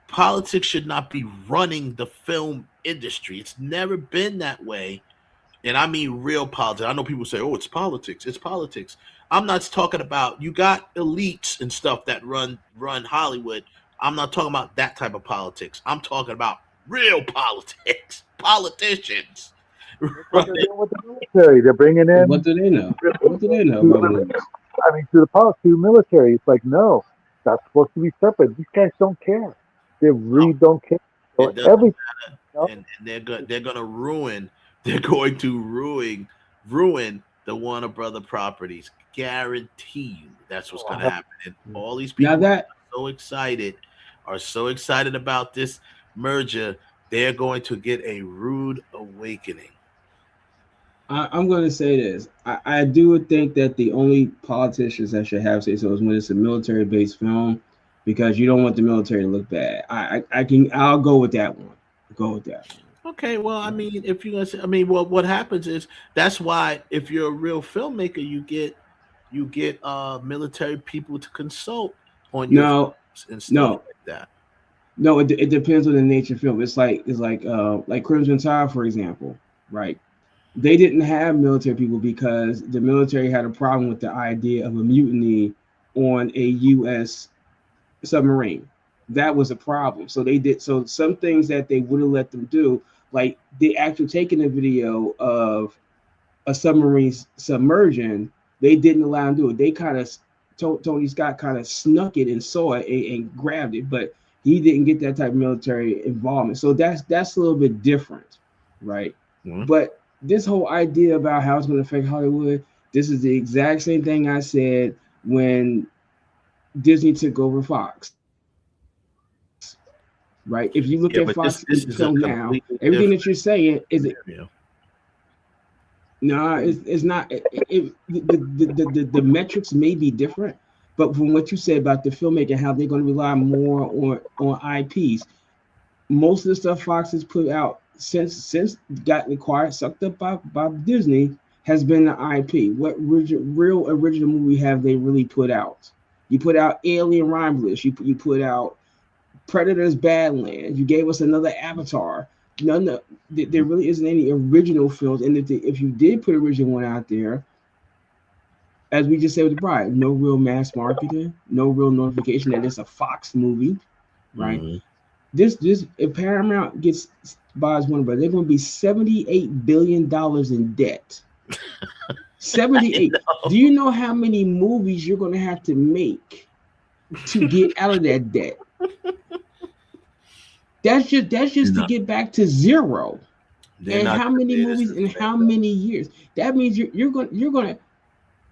politics should not be running the film industry. It's never been that way. And I mean real politics. I know people say, oh, it's politics. It's politics. I'm not talking about, you got elites and stuff that run Hollywood. I'm not talking about that type of politics. I'm talking about real politicians. What they're doing with the military. They're bringing in. What do they know? What do they know about military? I mean, to the military. It's like, no, that's supposed to be separate. These guys don't care. They really don't care. So It doesn't everything. matter. And they're going to ruin. They're going to ruin the Warner Brother properties. Guarantee you, that's what's going to happen. And all these people are so excited about this merger. They're going to get a rude awakening. I'm going to say this. I do think that the only politicians that should have say so is when it's a military-based film, because you don't want the military to look bad. I'll go with that one. Okay, well, I mean, if you're gonna say, what happens is that's why if you're a real filmmaker, you get military people to consult on your films and stuff like that. No, it depends on the nature of film. It's like Crimson Tide, for example, right? They didn't have military people because the military had a problem with the idea of a mutiny on a U.S. submarine. That was a problem. So they did. So some things that they wouldn't let them do, like the actual taking a video of a submarine submersion, they didn't allow them to do it. They kind of Tony Scott kind of snuck it and saw it and grabbed it, but he didn't get that type of military involvement. So that's a little bit different, right? Mm-hmm. But this whole idea about how it's going to affect Hollywood, this is the exact same thing I said when Disney took over Fox. Right? If you look at Fox until now, everything that you're saying is it. Yeah. No, it's not. The metrics may be different, but from what you said about the filmmaking, how they're going to rely more on IPs, most of the stuff Fox has put out since got acquired, sucked up by Disney, has been the IP. What real original movie have they really put out? You put out Alien Romulus. You put out Predator's Badlands. You gave us another Avatar. There really isn't any original films. And if you did put original one out there, as we just said with The Bride, no real mass marketing, no real notification that it's a Fox movie, right? Mm-hmm. This if Paramount buys Warner Brothers, they're going to be $78 billion in debt. 78. Do you know how many movies you're going to have to make to get out of that debt? That's just to get back to zero. And how many movies in how many years? That means you're gonna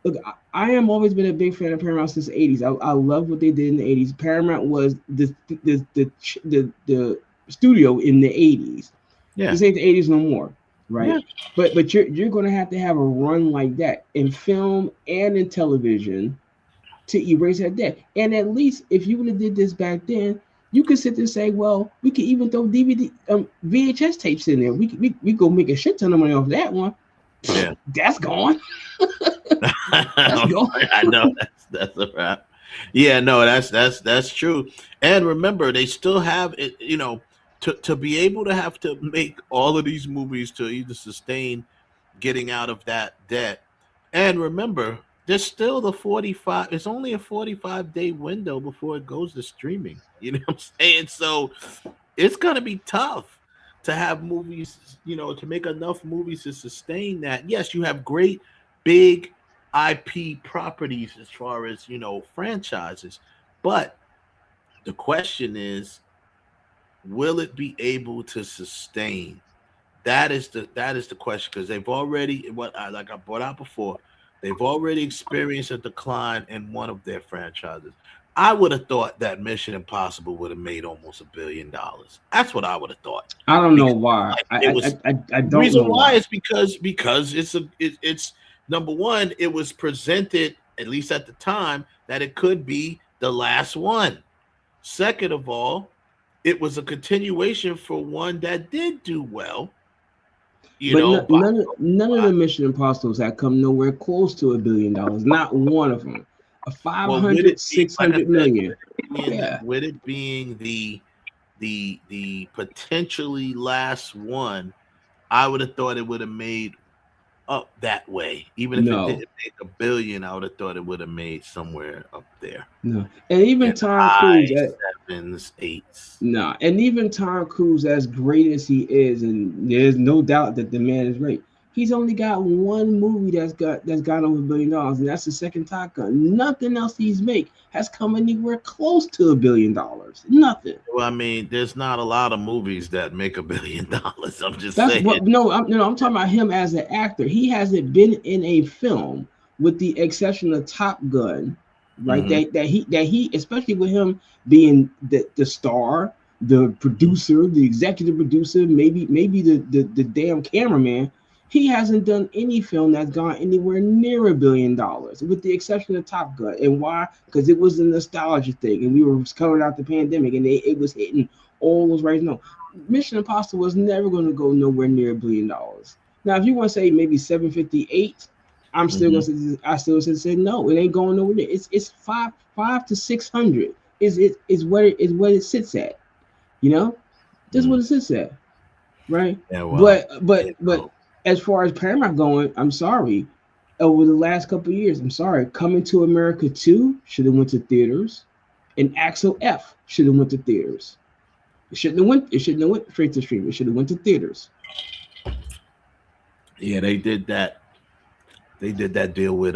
look. I am always been a big fan of Paramount since the 80s. I love what they did in the 80s. Paramount was the studio in the 80s. Yeah, this ain't the 80s no more, right? Yeah. But you're gonna have to have a run like that in film and in television to erase that debt. And at least if you would have did this back then, you could sit there and say, well, we could even throw VHS tapes in there. We go make a shit ton of money off that one. Yeah, that's gone. That's gone. I know that's a wrap. Yeah, no, that's true. And remember, they still have it. You know, to be able to have to make all of these movies to either sustain getting out of that debt. And remember, there's still the 45. It's only a 45-day window before it goes to streaming. You know what I'm saying? So it's gonna be tough to have movies, to make enough movies to sustain that. Yes, you have great big IP properties as far as franchises, but the question is, will it be able to sustain? That is the question, because they've already, like I brought out before, they've already experienced a decline in one of their franchises. I would have thought that Mission Impossible would have made almost $1 billion. That's what I would have thought. I don't know why. I don't know. Reason why is because it's number one, it was presented, at least at the time, that it could be the last one. Second of all, it was a continuation for one that did do well. None of the Mission Impossibles have come nowhere close to $1 billion. Not one of them. A 500, 600 million. Yeah. With it being the potentially last one, I would have thought it would have made up that way. Even if it didn't make $1 billion, I would have thought it would have made somewhere up there. No, and even Tom Cruise. sevens, eights. Nah, and even Tom Cruise, as great as he is, and there's no doubt that the man is great. He's only got one movie that's got over $1 billion, and that's the second Top Gun. Nothing else he's made has come anywhere close to $1 billion. Nothing. Well, I mean, there's not a lot of movies that make $1 billion. I'm just saying. I'm talking about him as an actor. He hasn't been in a film, with the exception of Top Gun, right? Mm-hmm. That he, especially with him being the star, the producer, the executive producer, maybe the damn cameraman. He hasn't done any film that's gone anywhere near $1 billion, with the exception of Top Gun. And why? Because it was a nostalgia thing, and we were coming out the pandemic, and it was hitting all those right. No, Mission Impossible was never going to go nowhere near $1 billion. Now, if you want to say maybe 758, I'm still going to say, I still say no, it ain't going nowhere. It's 5 to 600 is what it sits at. You know, that's what it sits at, right? Yeah, well, but. As far as Paramount going, I'm sorry. Over the last couple of years, I'm sorry. Coming to America 2 should have went to theaters, and Axel F should have went to theaters. It shouldn't have went straight to stream. It should have went to theaters. Yeah, they did that. They did that deal with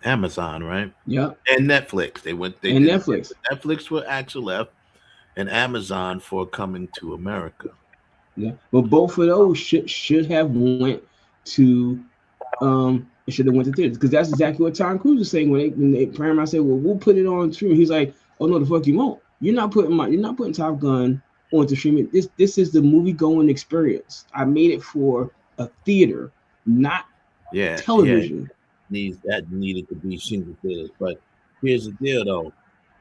Amazon, right? Yeah. And Netflix. Netflix for Axel F, and Amazon for Coming to America. Yeah, but both of those should have went to it should have went to theaters, because that's exactly what Tom Cruise is saying when they Paramount said, well, we'll put it on streaming. He's like, oh no, the fuck you won't. You're not putting Top Gun onto streaming. This is the movie going experience. I made it for a theater, not television. That needed to be single theaters. But here's the deal though.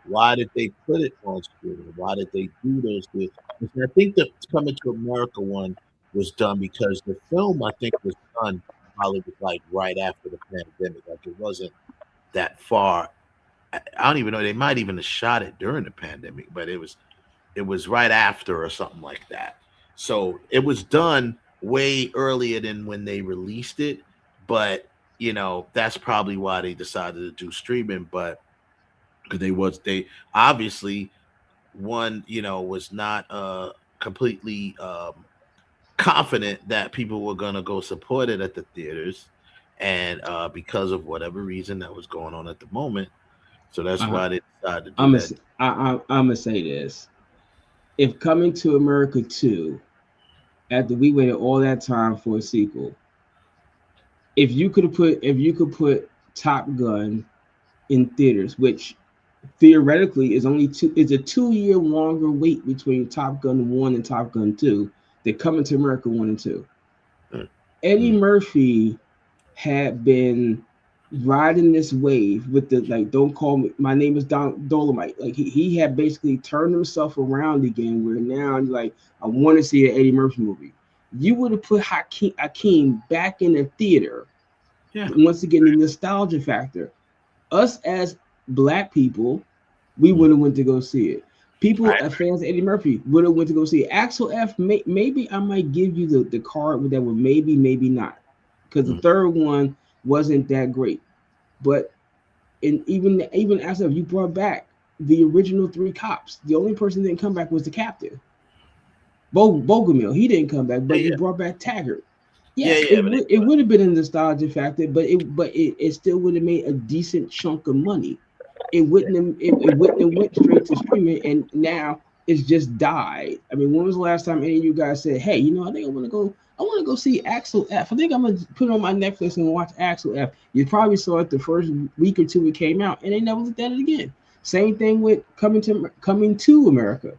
Why did they put it on streaming? Why did they do those things? I think the Coming to America one was done because the film, I think, was done probably like right after the pandemic. Like it wasn't that far. I don't even know. They might even have shot it during the pandemic, but it was right after or something like that. So it was done way earlier than when they released it. But you know, that's probably why they decided to do streaming. But because they obviously one, you know, was not completely confident that people were going to go support it at the theaters, and because of whatever reason that was going on at the moment. So that's why they decided to do that. I'm gonna say this: if Coming to America 2, after we waited all that time for a sequel, if you could put Top Gun in theaters, which theoretically is a 2-year longer wait between Top Gun 1 and Top Gun 2 than Coming to America 1 and 2. Eddie Murphy had been riding this wave with the don't call me, my name is Dolomite. Like he had basically turned himself around again, where now like I want to see an Eddie Murphy movie. You would have put Hakeem back in the theater. Yeah. Once again, the nostalgia factor. Us as Black people, we would have went to go see it. People, fans of Eddie Murphy, would have went to go see it. Axel F, maybe I might give you the card that would maybe not, because the third one wasn't that great. But even Axel F, you brought back the original 3 cops. The only person that didn't come back was the captain. Bogomil, he didn't come back, but you brought back Taggart. Yes, it would have been a nostalgia factor, but it still would have made a decent chunk of money. It wouldn't have went straight to streaming, and now it's just died. I mean, when was the last time any of you guys said, "Hey, you know, I think I want to go see Axel F. I think I'm gonna put it on my Netflix and watch Axel F." You probably saw it the first week or two it came out, and they never looked at it again. Same thing with Coming to America.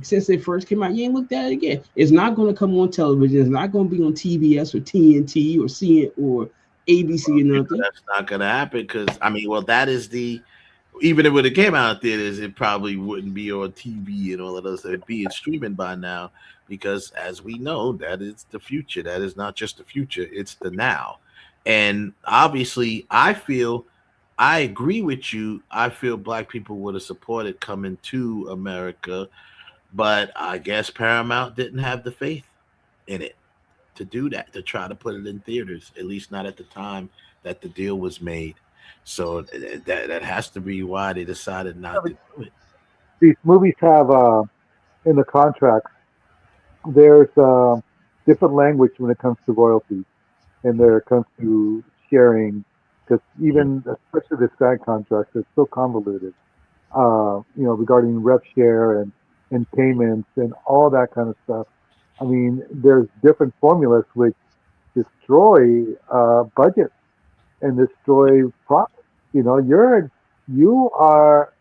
Since they first came out, you ain't looked at it again. It's not going to come on television. It's not going to be on TBS or TNT or CNN or ABC or nothing. That's not going to happen because, I mean, well, that is even if it came out in theaters, it probably wouldn't be on TV and all of those. It'd be in streaming by now because, as we know, that is the future. That is not just the future. It's the now. And obviously, I agree with you. I feel Black people would have supported Coming to America. But I guess Paramount didn't have the faith in it to do that, to try to put it in theaters, at least not at the time that the deal was made. So that has to be why they decided not to do it. these movies have in the contracts, there's different language when it comes to royalties, and there it comes to sharing, because even especially the SAG contracts, it's so convoluted. Regarding rev share and payments and all that kind of stuff. I mean, there's different formulas which destroy budgets and destroy profits. You are,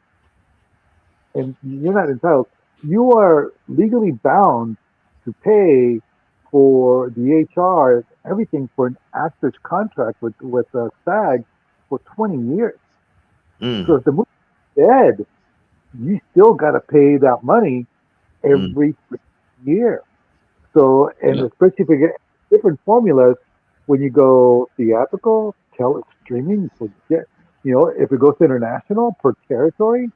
and you're not entitled. You are legally bound to pay for the HR, everything for an actor's contract with SAG for 20 years. So if the movie's dead, you still got to pay that money every year. So, and especially if you get different formulas, when you go theatrical, streaming, if it goes international per territory,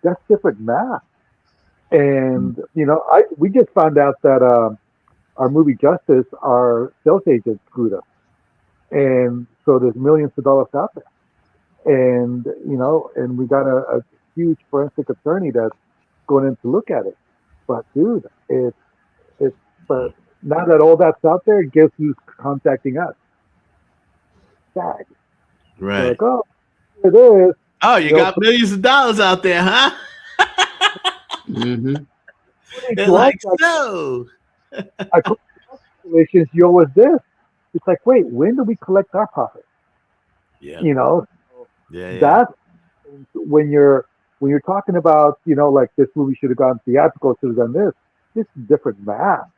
that's different math. And we just found out that our movie Justice, our sales agent screwed us, and so there's millions of dollars out there, and and we got a huge forensic attorney that's going in to look at it. But dude, but now that all that's out there, guess who's contacting us? SAG. Right. They're like, oh, it is. Oh, you got millions of dollars out there, huh? They're like, so. I calculations, was this. It's like, wait, when do we collect our profit? Yeah. That's when you're talking about, like this movie should have gone theatrical, should have done this. This is different math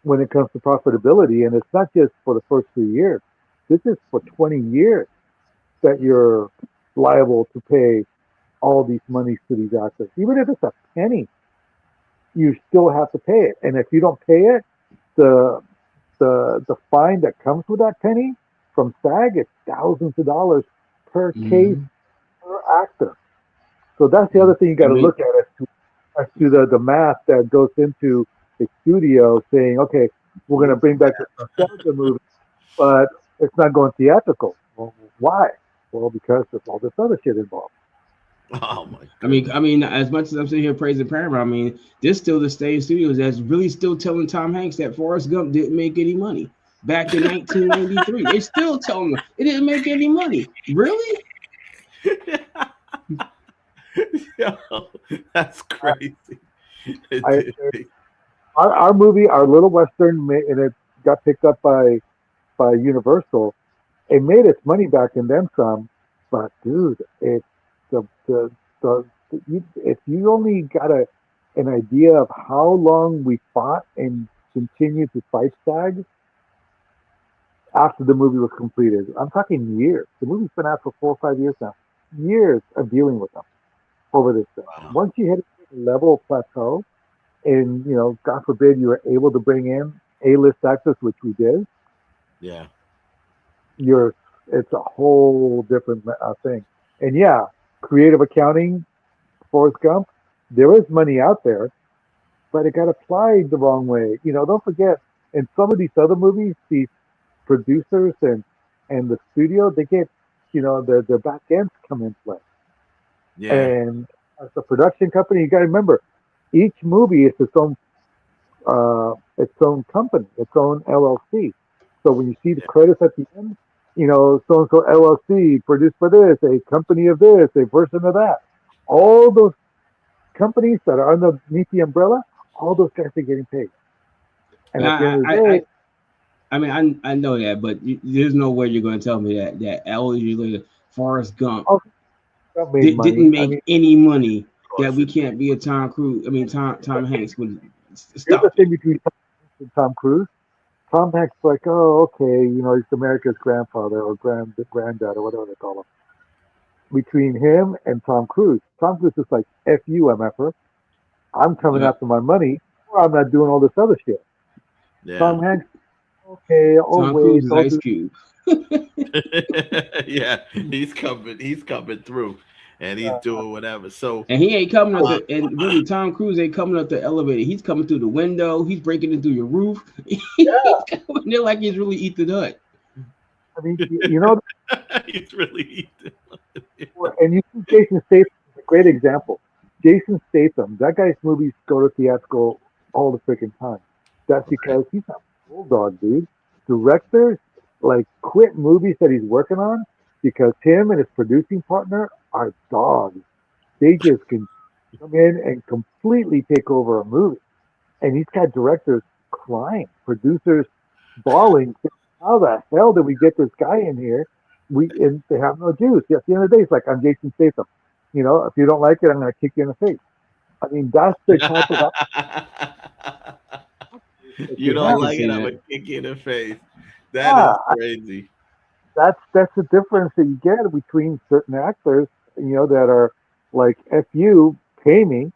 when it comes to profitability, and it's not just for the first 3 years. This is for 20 years that you're liable to pay all these monies to these actors. Even if it's a penny, you still have to pay it. And if you don't pay it, the fine that comes with that penny from SAG is thousands of dollars per case per actor. So that's the other thing you got to look at as to the math that goes into the studio saying, okay, we're going to bring back the nostalgia movie, but it's not going theatrical. Well, why? Well, because there's all this other shit involved. Oh my! I mean, as much as I'm sitting here praising Paramount, I mean, there's still the same studios that's really still telling Tom Hanks that Forrest Gump didn't make any money back in 1993. They still telling him it didn't make any money. Really? Yo, that's crazy. Our movie, our Little Western, and it got picked up by Universal. It made its money back and then some, but dude, it's if you only got an idea of how long we fought and continued to fight SAG after the movie was completed. I'm talking years. The movie's been out for 4 or 5 years now. Years of dealing with them over this stuff. Wow. Once you hit a level of plateau, and God forbid you were able to bring in A-list actors, which we did. Yeah. It's a whole different thing. And yeah, creative accounting, Forrest Gump, there is money out there, but it got applied the wrong way. Don't forget, in some of these other movies, these producers and the studio, they get, their back ends come into play. Yeah. And as a production company, you got to remember, each movie is its own company, its own LLC. So when you see the credits at the end, so-and-so LLC produced for this, a company of this, a version of that. All those companies that are underneath the umbrella, all those guys are getting paid. And at the end of the day, I know that, but there's no way you're going to tell me that Forrest Gump didn't make any money, that we can't be a Tom Hanks would stop. Here's the thing between Tom Cruise. Tom Hanks is like, oh, okay, he's America's grandfather or granddad or whatever they call him. Between him and Tom Cruise is like, F you, MFer. I'm coming after my money, or I'm not doing all this other shit. Yeah. Tom Hanks, okay, Tom Cruise is Ice Cube. Yeah, he's coming through. And he's doing whatever. So and he ain't coming up and really Tom Cruise ain't coming up the elevator. He's coming through the window. He's breaking into your roof. He's coming there like he's really Ethan Hunt. I mean, he's really Ethan. And you see Jason Statham is a great example. Jason Statham, that guy's movies go to theatrical all the freaking time. That's because he's a bulldog, dude. Directors like quit movies that he's working on because him and his producing partner are dogs. They just can come in and completely take over a movie. And he's got directors crying, producers bawling. How the hell did we get this guy in here? And they have no juice. At the end of the day, it's like, I'm Jason Statham. You know, if you don't like it, I'm going to kick you in the face. I mean, that's the type of. You don't like it, I'm going to kick you in the face. That is crazy. That's the difference that you get between certain actors, you know, that are like, F you, pay me.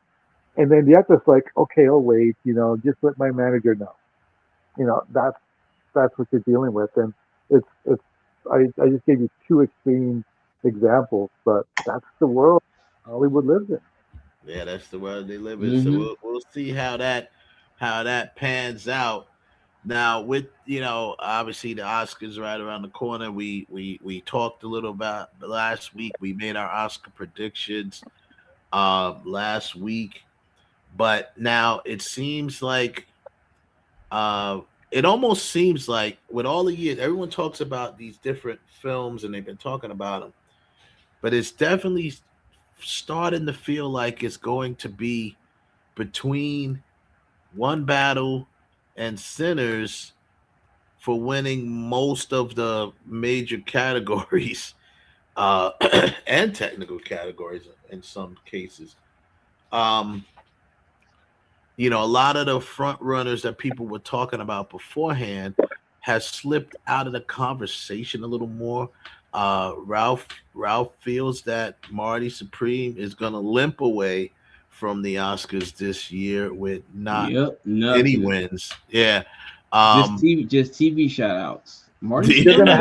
And then the actor's like, okay, I'll wait, you know, just let my manager know. You know, that's what you're dealing with. And I just gave you two extreme examples, but that's the world Hollywood lives in. Yeah, that's the world they live in. So we'll see how that pans out. Now, with, you know, obviously the Oscars right around the corner. We talked a little about last week. We made our Oscar predictions last week, but now it seems like it almost seems like with all the years, everyone talks about these different films and they've been talking about them, but it's definitely starting to feel like it's going to be between One Battle and Sinners for winning most of the major categories and technical categories in some cases. You know, a lot of the front runners that people were talking about beforehand has slipped out of the conversation a little more. Ralph feels that Marty Supreme is going to limp away from the Oscars this year with not any wins. Yeah. Just TV shout outs. Marty, you're gonna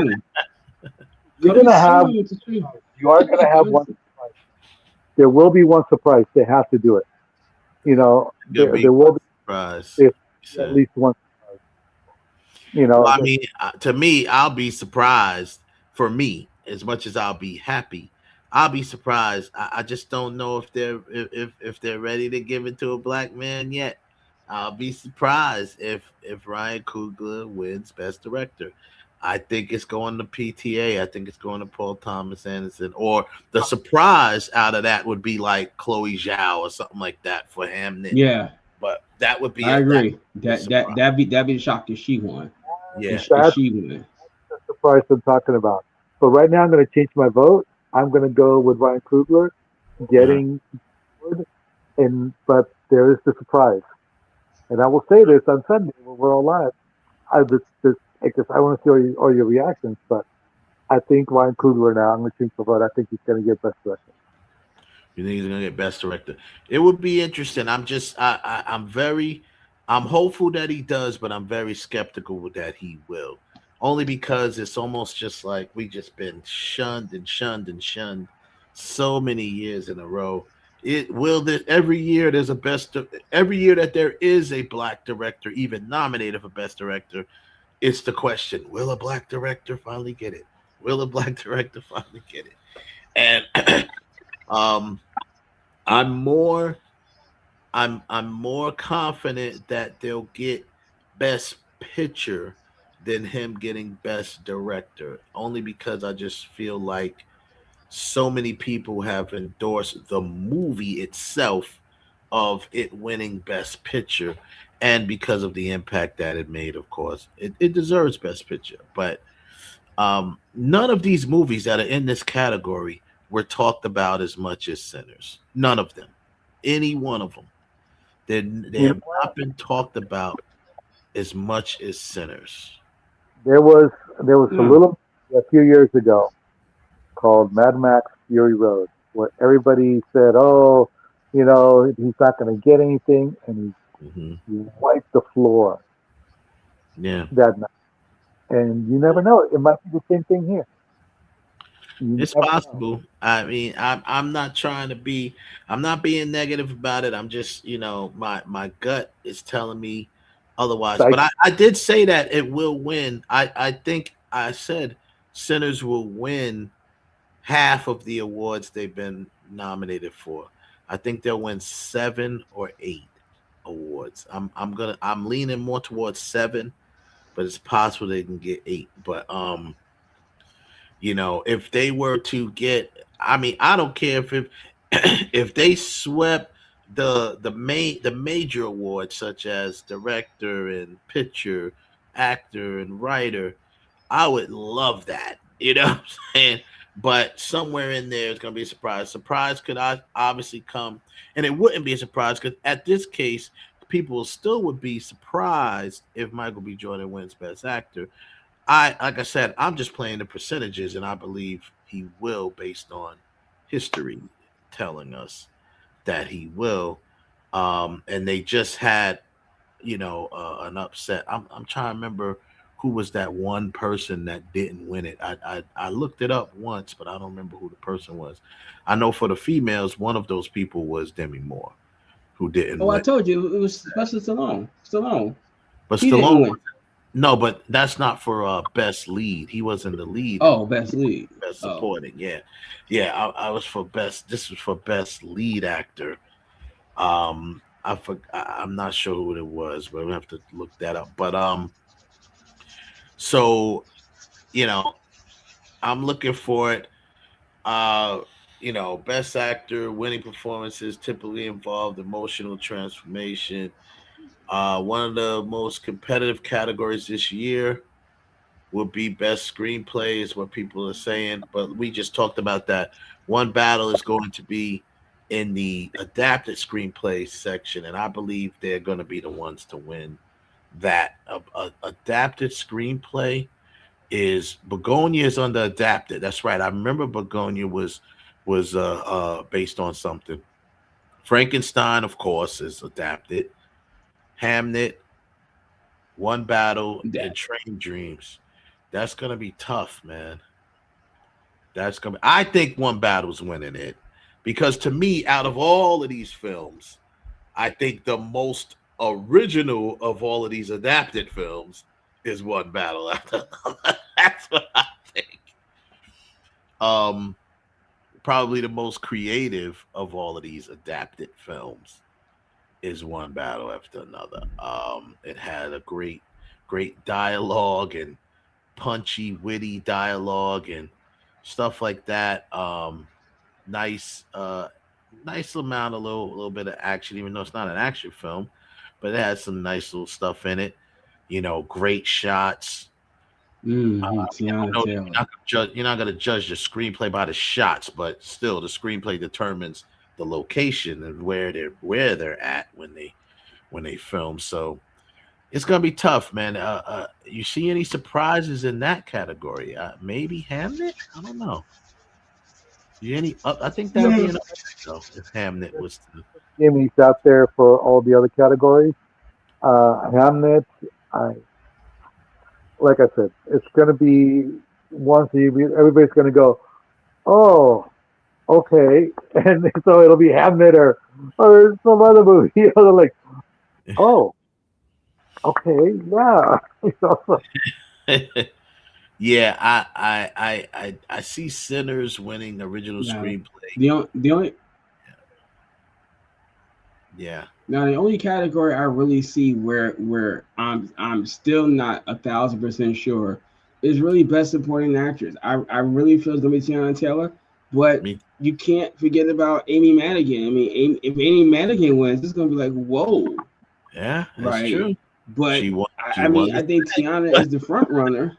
have you are gonna have one surprise. There will be one surprise. They have to do it. You know, there will be surprise. At least one surprise. You know, well, I mean, to me, I'll be surprised. For me, as much as I'll be happy, I'll be surprised. I just don't know if they're ready to give it to a black man yet. I'll be surprised if Ryan Coogler wins Best Director. I think it's going to PTA. I think it's going to Paul Thomas Anderson. Or the surprise out of that would be like Chloe Zhao or something like that for Hamnet. Yeah, but that would be. I agree. That'd be the shock if she won. Yeah, if she won. That's the surprise I'm talking about. But right now, I'm going to change my vote. I'm going to go with Ryan Coogler getting good, but there is the surprise. And I will say this on Sunday when we're all live. I want to see all your reactions, but I think Ryan Coogler now, I'm going to change my vote. I think he's going to get Best Director. You think he's going to get Best Director? It would be interesting. I'm hopeful that he does, but I'm very skeptical that he will. Only because it's almost just like we just been shunned so many years in a row. Every year that there is a black director even nominated for Best Director, it's the question: will a black director finally get it? Will a black director finally get it? And I'm more confident that they'll get Best Picture than him getting Best Director, only because I just feel like so many people have endorsed the movie itself of it winning Best Picture, and because of the impact that it made, of course, it deserves Best Picture. But none of these movies that are in this category were talked about as much as Sinners. None of them. Any one of them. They have not been talked about as much as Sinners. There was a few years ago called Mad Max Fury Road, where everybody said, "Oh, you know, he's not going to get anything," and he wiped the floor. Yeah, that night. And you never know; it might be the same thing here. It's possible. Know. I mean, I'm not being negative about it. I'm just, you know, my gut is telling me otherwise. But I did say that it will win. I think I said Sinners will win half of the awards they've been nominated for. I think they'll win 7 or 8 awards. I'm leaning more towards 7, but it's possible they can get 8. But if they were to get, I mean, I don't care if if they swept the major awards such as director and picture, actor and writer, I would love that. You know what I'm saying? But somewhere in there is going to be a surprise. Surprise could obviously come, and it wouldn't be a surprise because at this case, people still would be surprised if Michael B. Jordan wins Best Actor. Like I said, I'm just playing the percentages, and I believe he will based on history telling us that he will. And they just had, an upset. I'm trying to remember who was that one person that didn't win it. I looked it up once, but I don't remember who the person was. I know for the females, one of those people was Demi Moore, who didn't win. I told you it was Sylvester Stallone. But he Stallone didn't win. No, but that's not for best lead. He wasn't the lead. Oh, best lead. Best supporting. Yeah. I was for best. This was for best lead actor. I'm not sure who it was, but we have to look that up. But so I'm looking for it. Best actor winning performances typically involved emotional transformation. One of the most competitive categories this year will be best screenplay, is what people are saying. But we just talked about that. One battle is going to be in the adapted screenplay section, and I believe they're going to be the ones to win that. Adapted screenplay is Begonia is under adapted. That's right. I remember Begonia was based on something. Frankenstein, of course, is adapted. Hamnet, One Battle, and Train Dreams. That's gonna be tough, man. I think One Battle's winning it because to me, out of all of these films, I think the most original of all of these adapted films is One Battle. That's what I think. Probably the most creative of all of these adapted films is One Battle after another. It had a great dialogue and punchy, witty dialogue and stuff like that. Nice amount, a little bit of action, even though it's not an action film, but it has some nice little stuff in it. Great shots. You're not going to judge the screenplay by the shots, but still, the screenplay determines the location and where they're at when they film. So it's gonna be tough, man. You see any surprises in that category? Maybe Hamnet. I don't know. I think that would be an upset if Hamnet was to. Jimmy's out there for all the other categories. Hamnet, like I said, it's gonna be everybody's gonna go, oh. Okay, and so it'll be Hamnet or some other movie. They're like, oh, okay, yeah. I see Sinners winning original screenplay. The only yeah. Now the only category I really see where I'm still not 1,000% sure is really best supporting actress. I really feel it's gonna be Tiana Taylor. But you can't forget about Amy Madigan. I mean, if Amy Madigan wins, it's going to be like, whoa. Yeah, that's true. But I think Tiana is the front runner.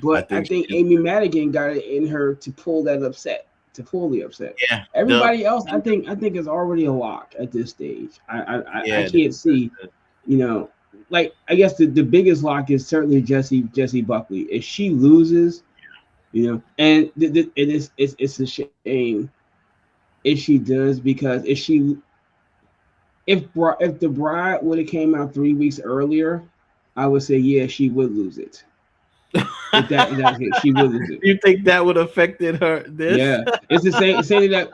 But I think Amy Madigan got it in her to pull the upset. Yeah. Everybody else, I think is already a lock at this stage. I can't see, like I guess the biggest lock is certainly Jessie Buckley. If she loses. And it's a shame if she does, because if The Bride would have came out 3 weeks earlier, I would say she would lose it. If that she would lose it. You think that would have affected her? Yeah, it's the same that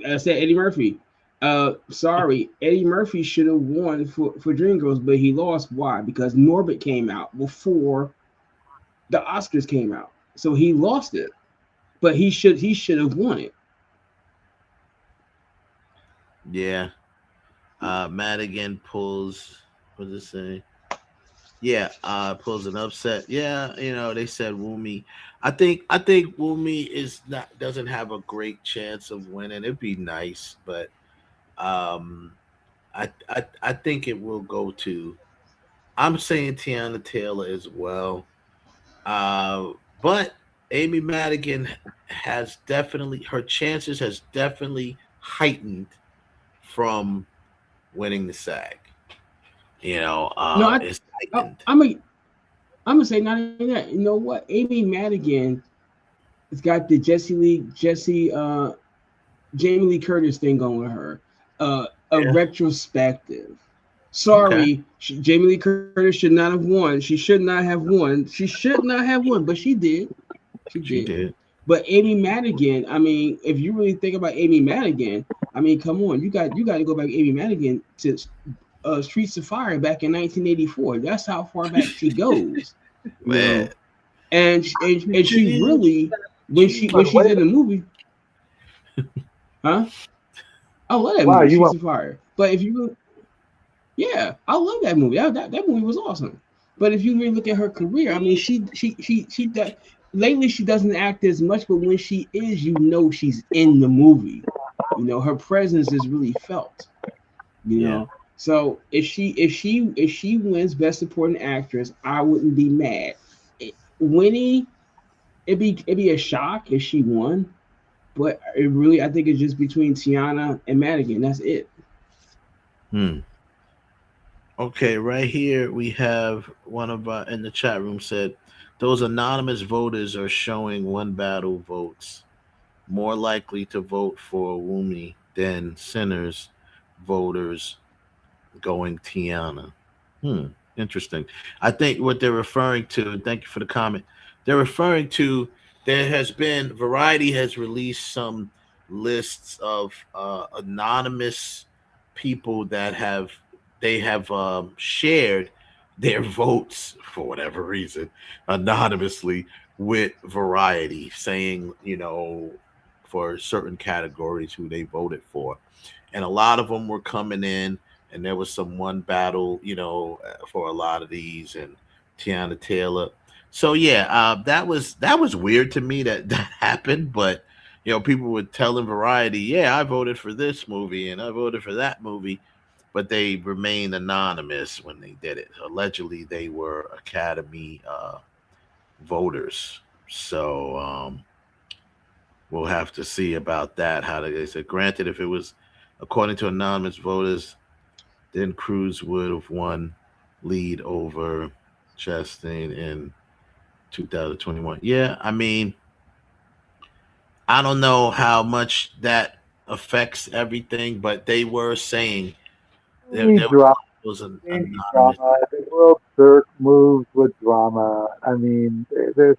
I said Eddie Murphy. Sorry, Eddie Murphy should have won for Dreamgirls, but he lost. Why? Because Norbit came out before the Oscars came out. So he lost it, but he should have won it. Yeah. Madigan pulls. What does it say? Yeah, pulls an upset. Yeah, they said Wumi. I think Wumi is not doesn't have a great chance of winning. It'd be nice, but um, I think it will go to. I'm saying Tiana Taylor as well. Uh, but Amy Madigan has definitely her chances has definitely heightened from winning the SAG. No, It's I heightened. I'm gonna say not even that. You know what? Amy Madigan has got the Jamie Lee Curtis thing going with her. A Yeah. retrospective. Okay. Sorry, Jamie Lee Curtis should not have won. She should not have won. She should not have won, but she did. She She did. did. But Amy Madigan, I mean, if you really think about Amy Madigan, I mean, come on, you got to go back Amy Madigan to Streets of Fire back in 1984. That's how far back she goes, you Man. know. And she really when she's in the movie, huh? I love that Wow, movie, you Streets want of Fire. But if you yeah, I love that movie. That movie was awesome. But if you really look at her career, I mean, she does lately she doesn't act as much, but when she is, she's in the movie. Her presence is really felt. You Yeah. know, so if she wins Best Supporting Actress, I wouldn't be mad. Winnie, it'd be a shock if she won, but I think it's just between Tiana and Madigan. That's it. Hmm. Okay, right here we have one of our in the chat room said those anonymous voters are showing one battle votes more likely to vote for Wumi than sinners voters going Tiana. Hmm. Interesting. I think what they're referring to, thank you for the comment. They're referring to there has been Variety has released some lists of anonymous people that have shared their votes for whatever reason anonymously with Variety, saying for certain categories who they voted for, and a lot of them were coming in, and there was some one battle, for a lot of these, and Tiana Taylor. So yeah, that was weird to me that that happened, but people were telling Variety, yeah, I voted for this movie and I voted for that movie, but they remained anonymous when they did it. Allegedly, they were Academy voters. So we'll have to see about that. How they said, granted, if it was according to anonymous voters, then Cruz would have won lead over Chastain in 2021. Yeah, I mean, I don't know how much that affects everything, but they were saying any there drama, was an any anonymous. drama. The world Dirk moves with drama. I mean, there's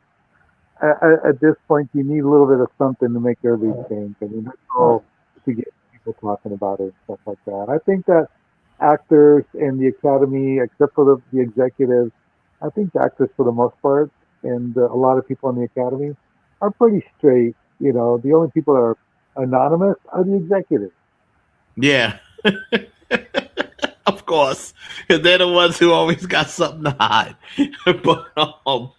at this point you need a little bit of something to make everybody think. I mean, that's all to get people talking about it and stuff like that. I think that actors in the academy, except for the executives, I think the actors for the most part, and a lot of people in the academy are pretty straight. The only people that are anonymous are the executives. Yeah, of course. They're the ones who always got something to hide. But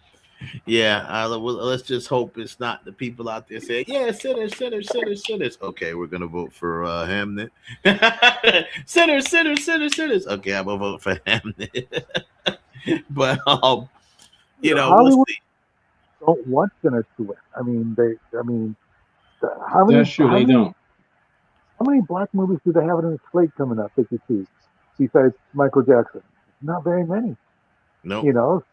yeah, let's just hope it's not the people out there saying, "Yeah, sinners, sinners, sinners, sinners." Okay, we're gonna vote for Hamnet. Sinners, sinners, sinners, sinners. Okay, I'm gonna vote for Hamnet. But we'll Hollywood see. don't want sinners to win. I mean, how many That's true. They don't. how many black movies do they have in the slate coming up that you see besides Michael Jackson? Not very many. Nope. You know,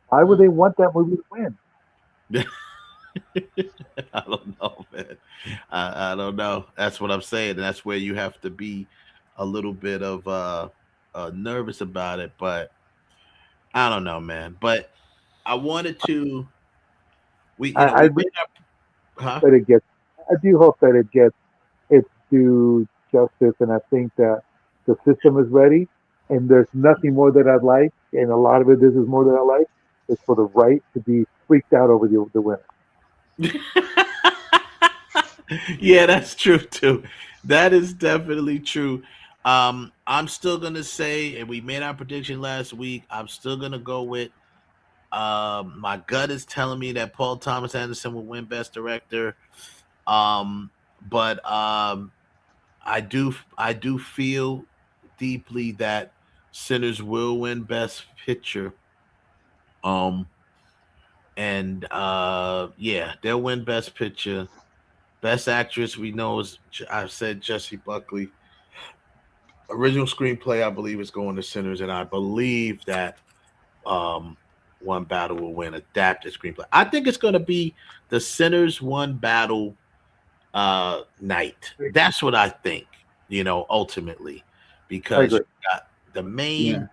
why would they want that movie to win? I don't know, man. I don't know. That's what I'm saying. And that's where you have to be a little bit of nervous about it. But I don't know, man. But I wanted to. I We really made up, huh? hope that it gets. I do hope that it gets its due justice, and I think that the system is ready. And there's nothing more that I'd like, and a lot of it, this is more than I like, is for the right to be freaked out over the winner. Yeah, that's true too. That is definitely true. I'm still gonna say, and we made our prediction last week. I'm still gonna go with. My gut is telling me that Paul Thomas Anderson will win Best Director. Um, but I do feel deeply that Sinners will win Best Picture. Um, and yeah, they'll win Best Picture. Best Actress, we know is I've said Jessie Buckley. Original screenplay, I believe, is going to Sinners, and I believe that um, One Battle will win adapted screenplay. I think it's going to be the Sinners One Battle night. That's what I think. Ultimately, because you got the main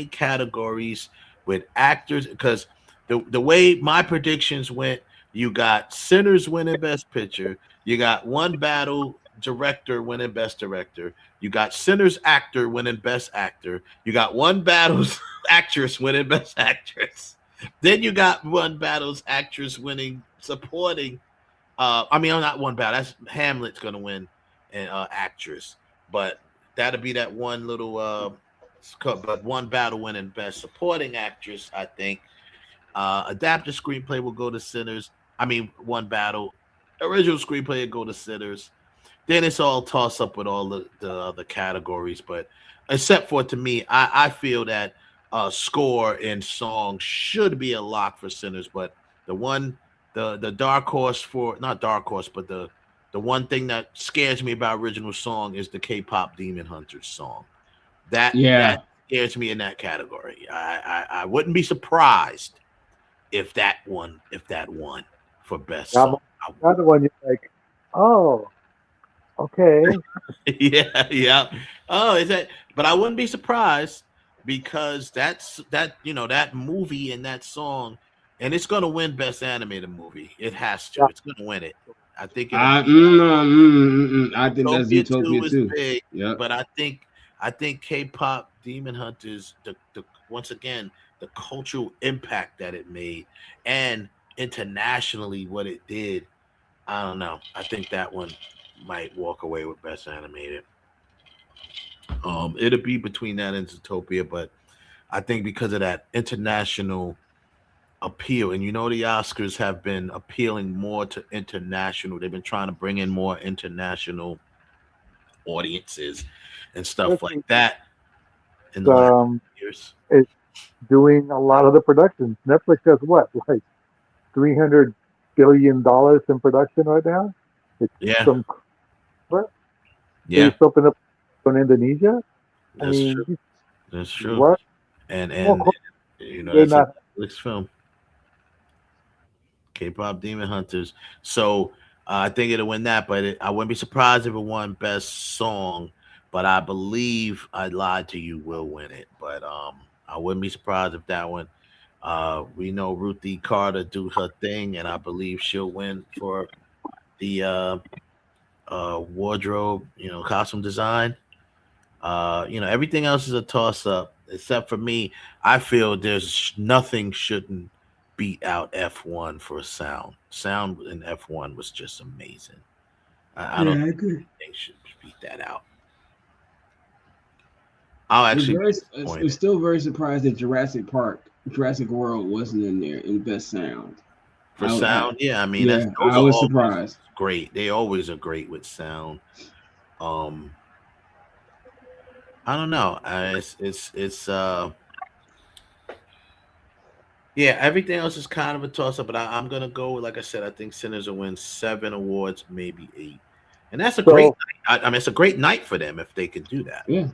categories with actors. Because the way my predictions went, you got Sinners winning Best Picture. You got One Battle director winning Best Director. You got Sinners actor winning Best Actor. You got One Battle's actress winning Best Actress. Then you got One Battle's actress winning supporting. Not One Battle. That's Hamlet's gonna win an actress, but that'll be that one little. But One Battle winning Best Supporting Actress, I think. Adapted screenplay will go to Sinners. One Battle. Original screenplay will go to Sinners. Then it's all toss up with all the other categories, but except for, to me, I feel that score and song should be a lock for Sinners, but the dark horse for, not dark horse, but the one thing that scares me about original song is the K-pop Demon Hunters song. That scares me in that category. I wouldn't be surprised if that won for best song. Another one you're like, oh, okay. yeah. Oh, is that? But I wouldn't be surprised because that movie and that song, and it's gonna win Best Animated Movie. It has to. It's gonna win it. I think. I think that's Utopia too. Big, but I think K-pop Demon Hunters, the once again the cultural impact that it made, and internationally what it did. I don't know. I think that one might walk away with Best Animated. It'll be between that and Zootopia, but I think because of that international appeal, and the Oscars have been appealing more to international. They've been trying to bring in more international audiences and stuff like that in the last years. It's doing a lot of the productions. Netflix has what, like $300 billion in production right now? It's open up in Indonesia. That's true. What? And that's a Netflix film. K-pop Demon Hunters. So I think it'll win that, but I wouldn't be surprised if it won Best Song. But I believe I Lied to You will win it. But I wouldn't be surprised if that one. We know Ruthie Carter do her thing, and I believe she'll win for the wardrobe, costume design. Everything else is a toss up, except for me. I feel there's nothing shouldn't beat out F1 for sound. Sound in F1 was just amazing. I don't think anything should beat that out. I'm still very surprised that Jurassic World wasn't in there in Best Sound. For sound, I was surprised. Great. They always are great with sound. I don't know. Everything else is kind of a toss up, but I'm gonna go with, like I said, I think Sinners will win 7 awards, maybe 8, and that's a great night. It's a great night for them if they can do that. Yeah,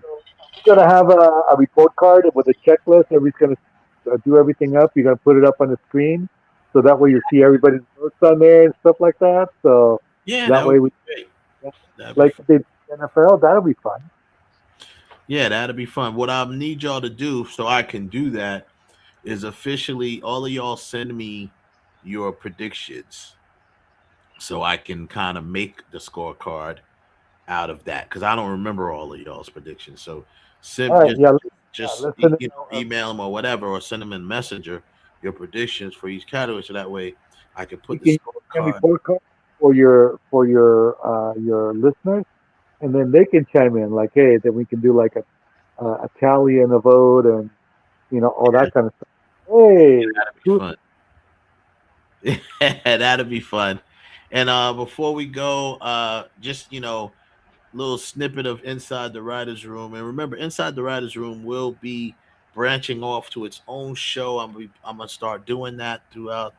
you're gonna have a report card with a checklist. Everybody's gonna do everything up. You're gonna put it up on the screen, so that way you see everybody's notes on there and stuff like that. So that way we, like the NFL, that'll be fun. Yeah, that'll be fun. What I need y'all to do so I can do that is officially all of y'all send me your predictions so I can kind of make the scorecard out of that, because I don't remember all of y'all's predictions. So email them or whatever, or send them in Messenger your predictions for each category, so that way I can put the scorecard for your listeners. and then they can chime in like, hey, then we can do like a tally and a vote and all that kind of stuff. Hey, That'd be fun. That'd be fun. And before we go, just little snippet of Inside the Writers Room. And remember, Inside the Writers Room will be branching off to its own show. I'm gonna start doing that throughout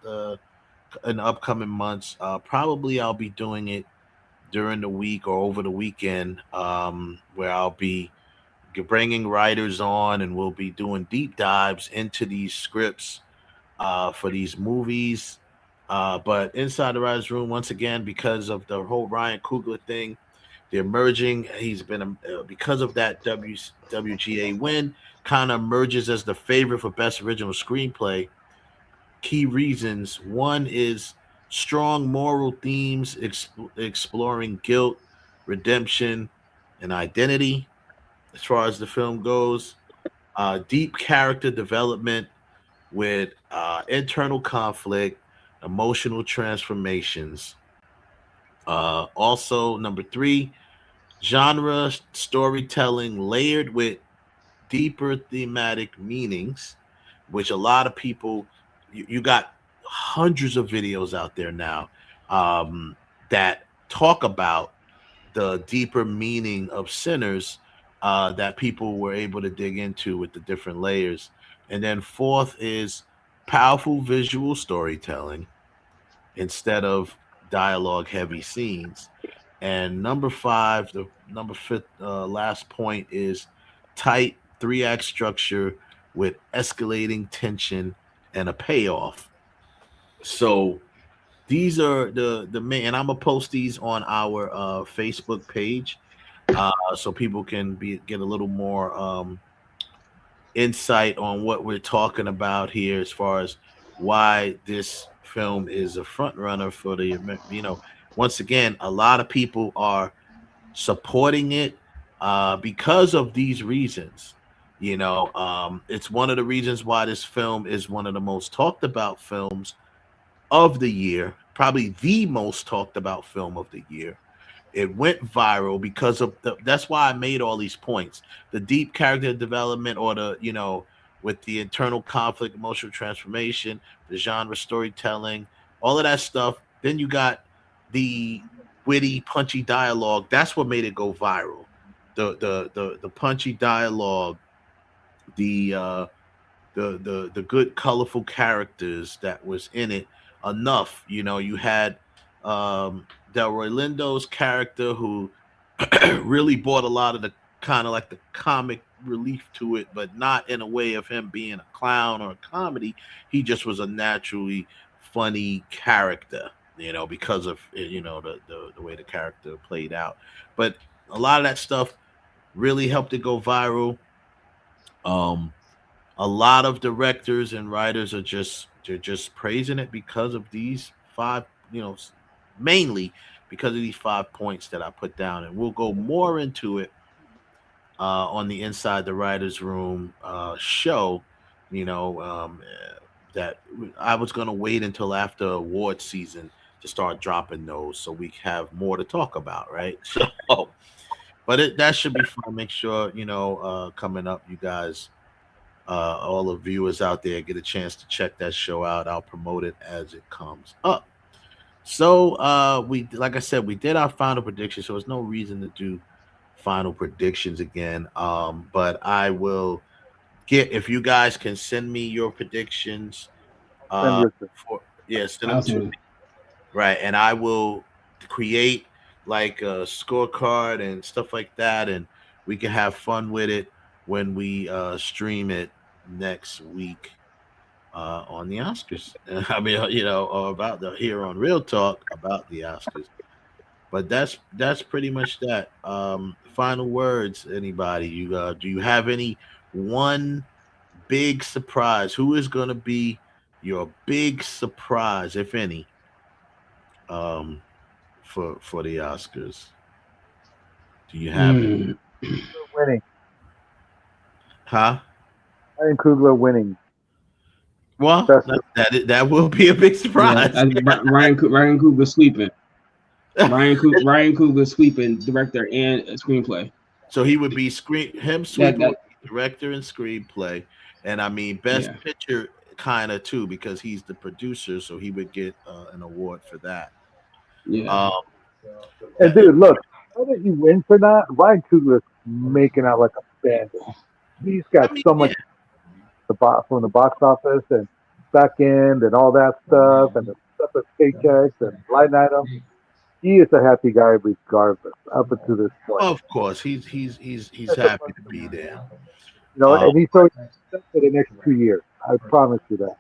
in the upcoming months. Probably I'll be doing it during the week or over the weekend, where I'll be bringing writers on, and we'll be doing deep dives into these scripts for these movies. But Inside the Writers Room, once again, because of the whole Ryan Coogler thing, the emerging, he's been because of that WGA win, kind of emerges as the favorite for best original screenplay. Key reasons: one is strong moral themes exploring guilt, redemption, and identity. As far as the film goes, deep character development with internal conflict, emotional transformations. Also, number three, genre storytelling layered with deeper thematic meanings, which a lot of people, you got hundreds of videos out there now that talk about the deeper meaning of Sinners that people were able to dig into with the different layers. And then fourth is powerful visual storytelling instead of dialogue heavy scenes. And number five, the number fifth, last point is tight 3-act structure with escalating tension and a payoff. So these are the main, and I'm gonna post these on our Facebook page, so people can get a little more insight on what we're talking about here, as far as why this film is a front runner for the. Once again, a lot of people are supporting it because of these reasons. It's one of the reasons why this film is one of the most talked about films of the year, probably the most talked about film of the year. It went viral because of that's why I made all these points. The deep character development, or with the internal conflict, emotional transformation, the genre storytelling, all of that stuff. Then you got the witty, punchy dialogue. That's what made it go viral. The punchy dialogue, the good, colorful characters that was in it. Enough, you had Delroy Lindo's character, who really brought a lot of the kind of like the comic relief to it, but not in a way of him being a clown or a comedy. He just was a naturally funny character, because of the way the character played out. But a lot of that stuff really helped it go viral. A lot of directors and writers are just praising it because of these five, mainly because of these 5 points that I put down. And we'll go more into it on the Inside the Writers Room show. That I was going to wait until after award season to start dropping those, so we have more to talk about, right? So, but that should be fun. Make sure coming up, you guys, all the viewers out there, get a chance to check that show out. I'll promote it as it comes up. So like I said, we did our final prediction, so there's no reason to do final predictions again. But I will if you guys can send me your predictions, send them to me. Right, and I will create like a scorecard and stuff like that, and we can have fun with it when we stream it next week on the Oscars. I mean, or about here on Real Talk about the Oscars. But that's pretty much that. Final words, anybody? Do you have any one big surprise? Who is going to be your big surprise, if any, for the Oscars? Do you have it? Winning. Huh? Ryan Coogler winning. Well, that will be a big surprise. Yeah, Ryan Coogler sweeping. Ryan Coogler sweeping director and screenplay. So he would be sweeping would be director and screenplay, and I mean best picture kind of too because he's the producer, so he would get an award for that. Yeah. And dude, look, how did he win for that? Ryan Coogler's making out like a bandit. He's got so much from the box office and back end and all that stuff, and the separate paychecks and line items. He is a happy guy regardless, up to this point. Of course, he's happy to be there. You know, and he's so set for the next 2 years. I promise you that.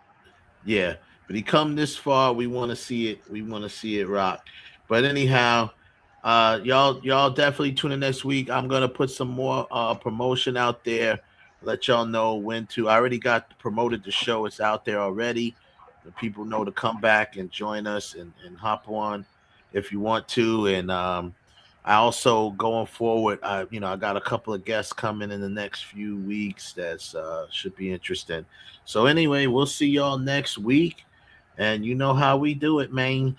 Yeah, but he come this far. We want to see it. We want to see it rock. But anyhow, y'all definitely tune in next week. I'm gonna put some more promotion out there. Let y'all know when to. I already got promoted the show. It's out there already. The people know to come back and join us and hop on if you want to. And I also going forward, I got a couple of guests coming in the next few weeks that should be interesting. So anyway, we'll see y'all next week. And you know how we do it, man.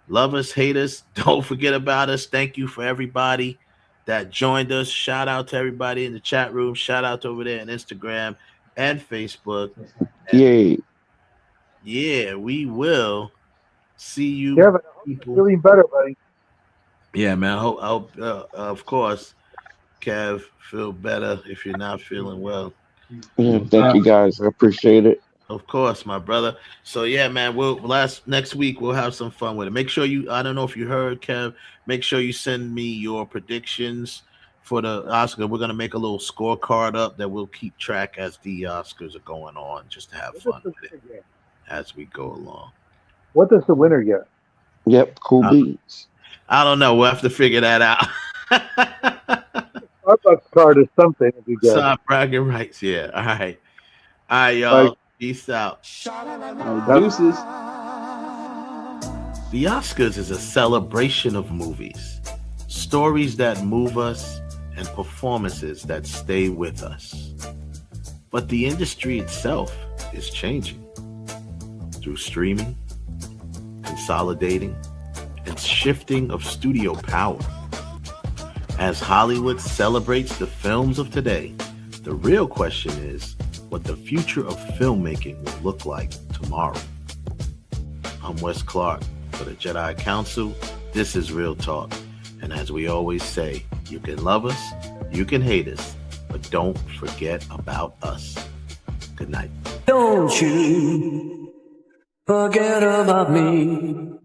Love us, hate us, don't forget about us. Thank you for everybody that joined us. Shout out to everybody in the chat room. Shout out to over there on Instagram and Facebook. Yay. Yeah, we will see you. Kevin, I hope you're feeling better, buddy. Yeah, man. I hope of course, Kev, feel better if you're not feeling well. Yeah, thank you guys. I appreciate it. Of course, my brother. So yeah, man, next week we'll have some fun with it. Make sure I don't know if you heard, Kev, make sure you send me your predictions for the Oscar. We're gonna make a little scorecard up that we'll keep track as the Oscars are going on, just to have fun with it as we go along. What does the winner get? Yep, cool beans. I don't know. We'll have to figure that out. Starbucks card is something if you get. Side bragging rights, yeah. All right, y'all. Peace out. Deuces. The Oscars is a celebration of movies, stories that move us, and performances that stay with us. But the industry itself is changing through streaming, consolidating, and shifting of studio power. As Hollywood celebrates the films of today, the real question is what the future of filmmaking will look like tomorrow. I'm Wes Clark for the Jedi Council. This is Real Talk. And as we always say, you can love us, you can hate us, but don't forget about us. Good night. Don't you forget about me.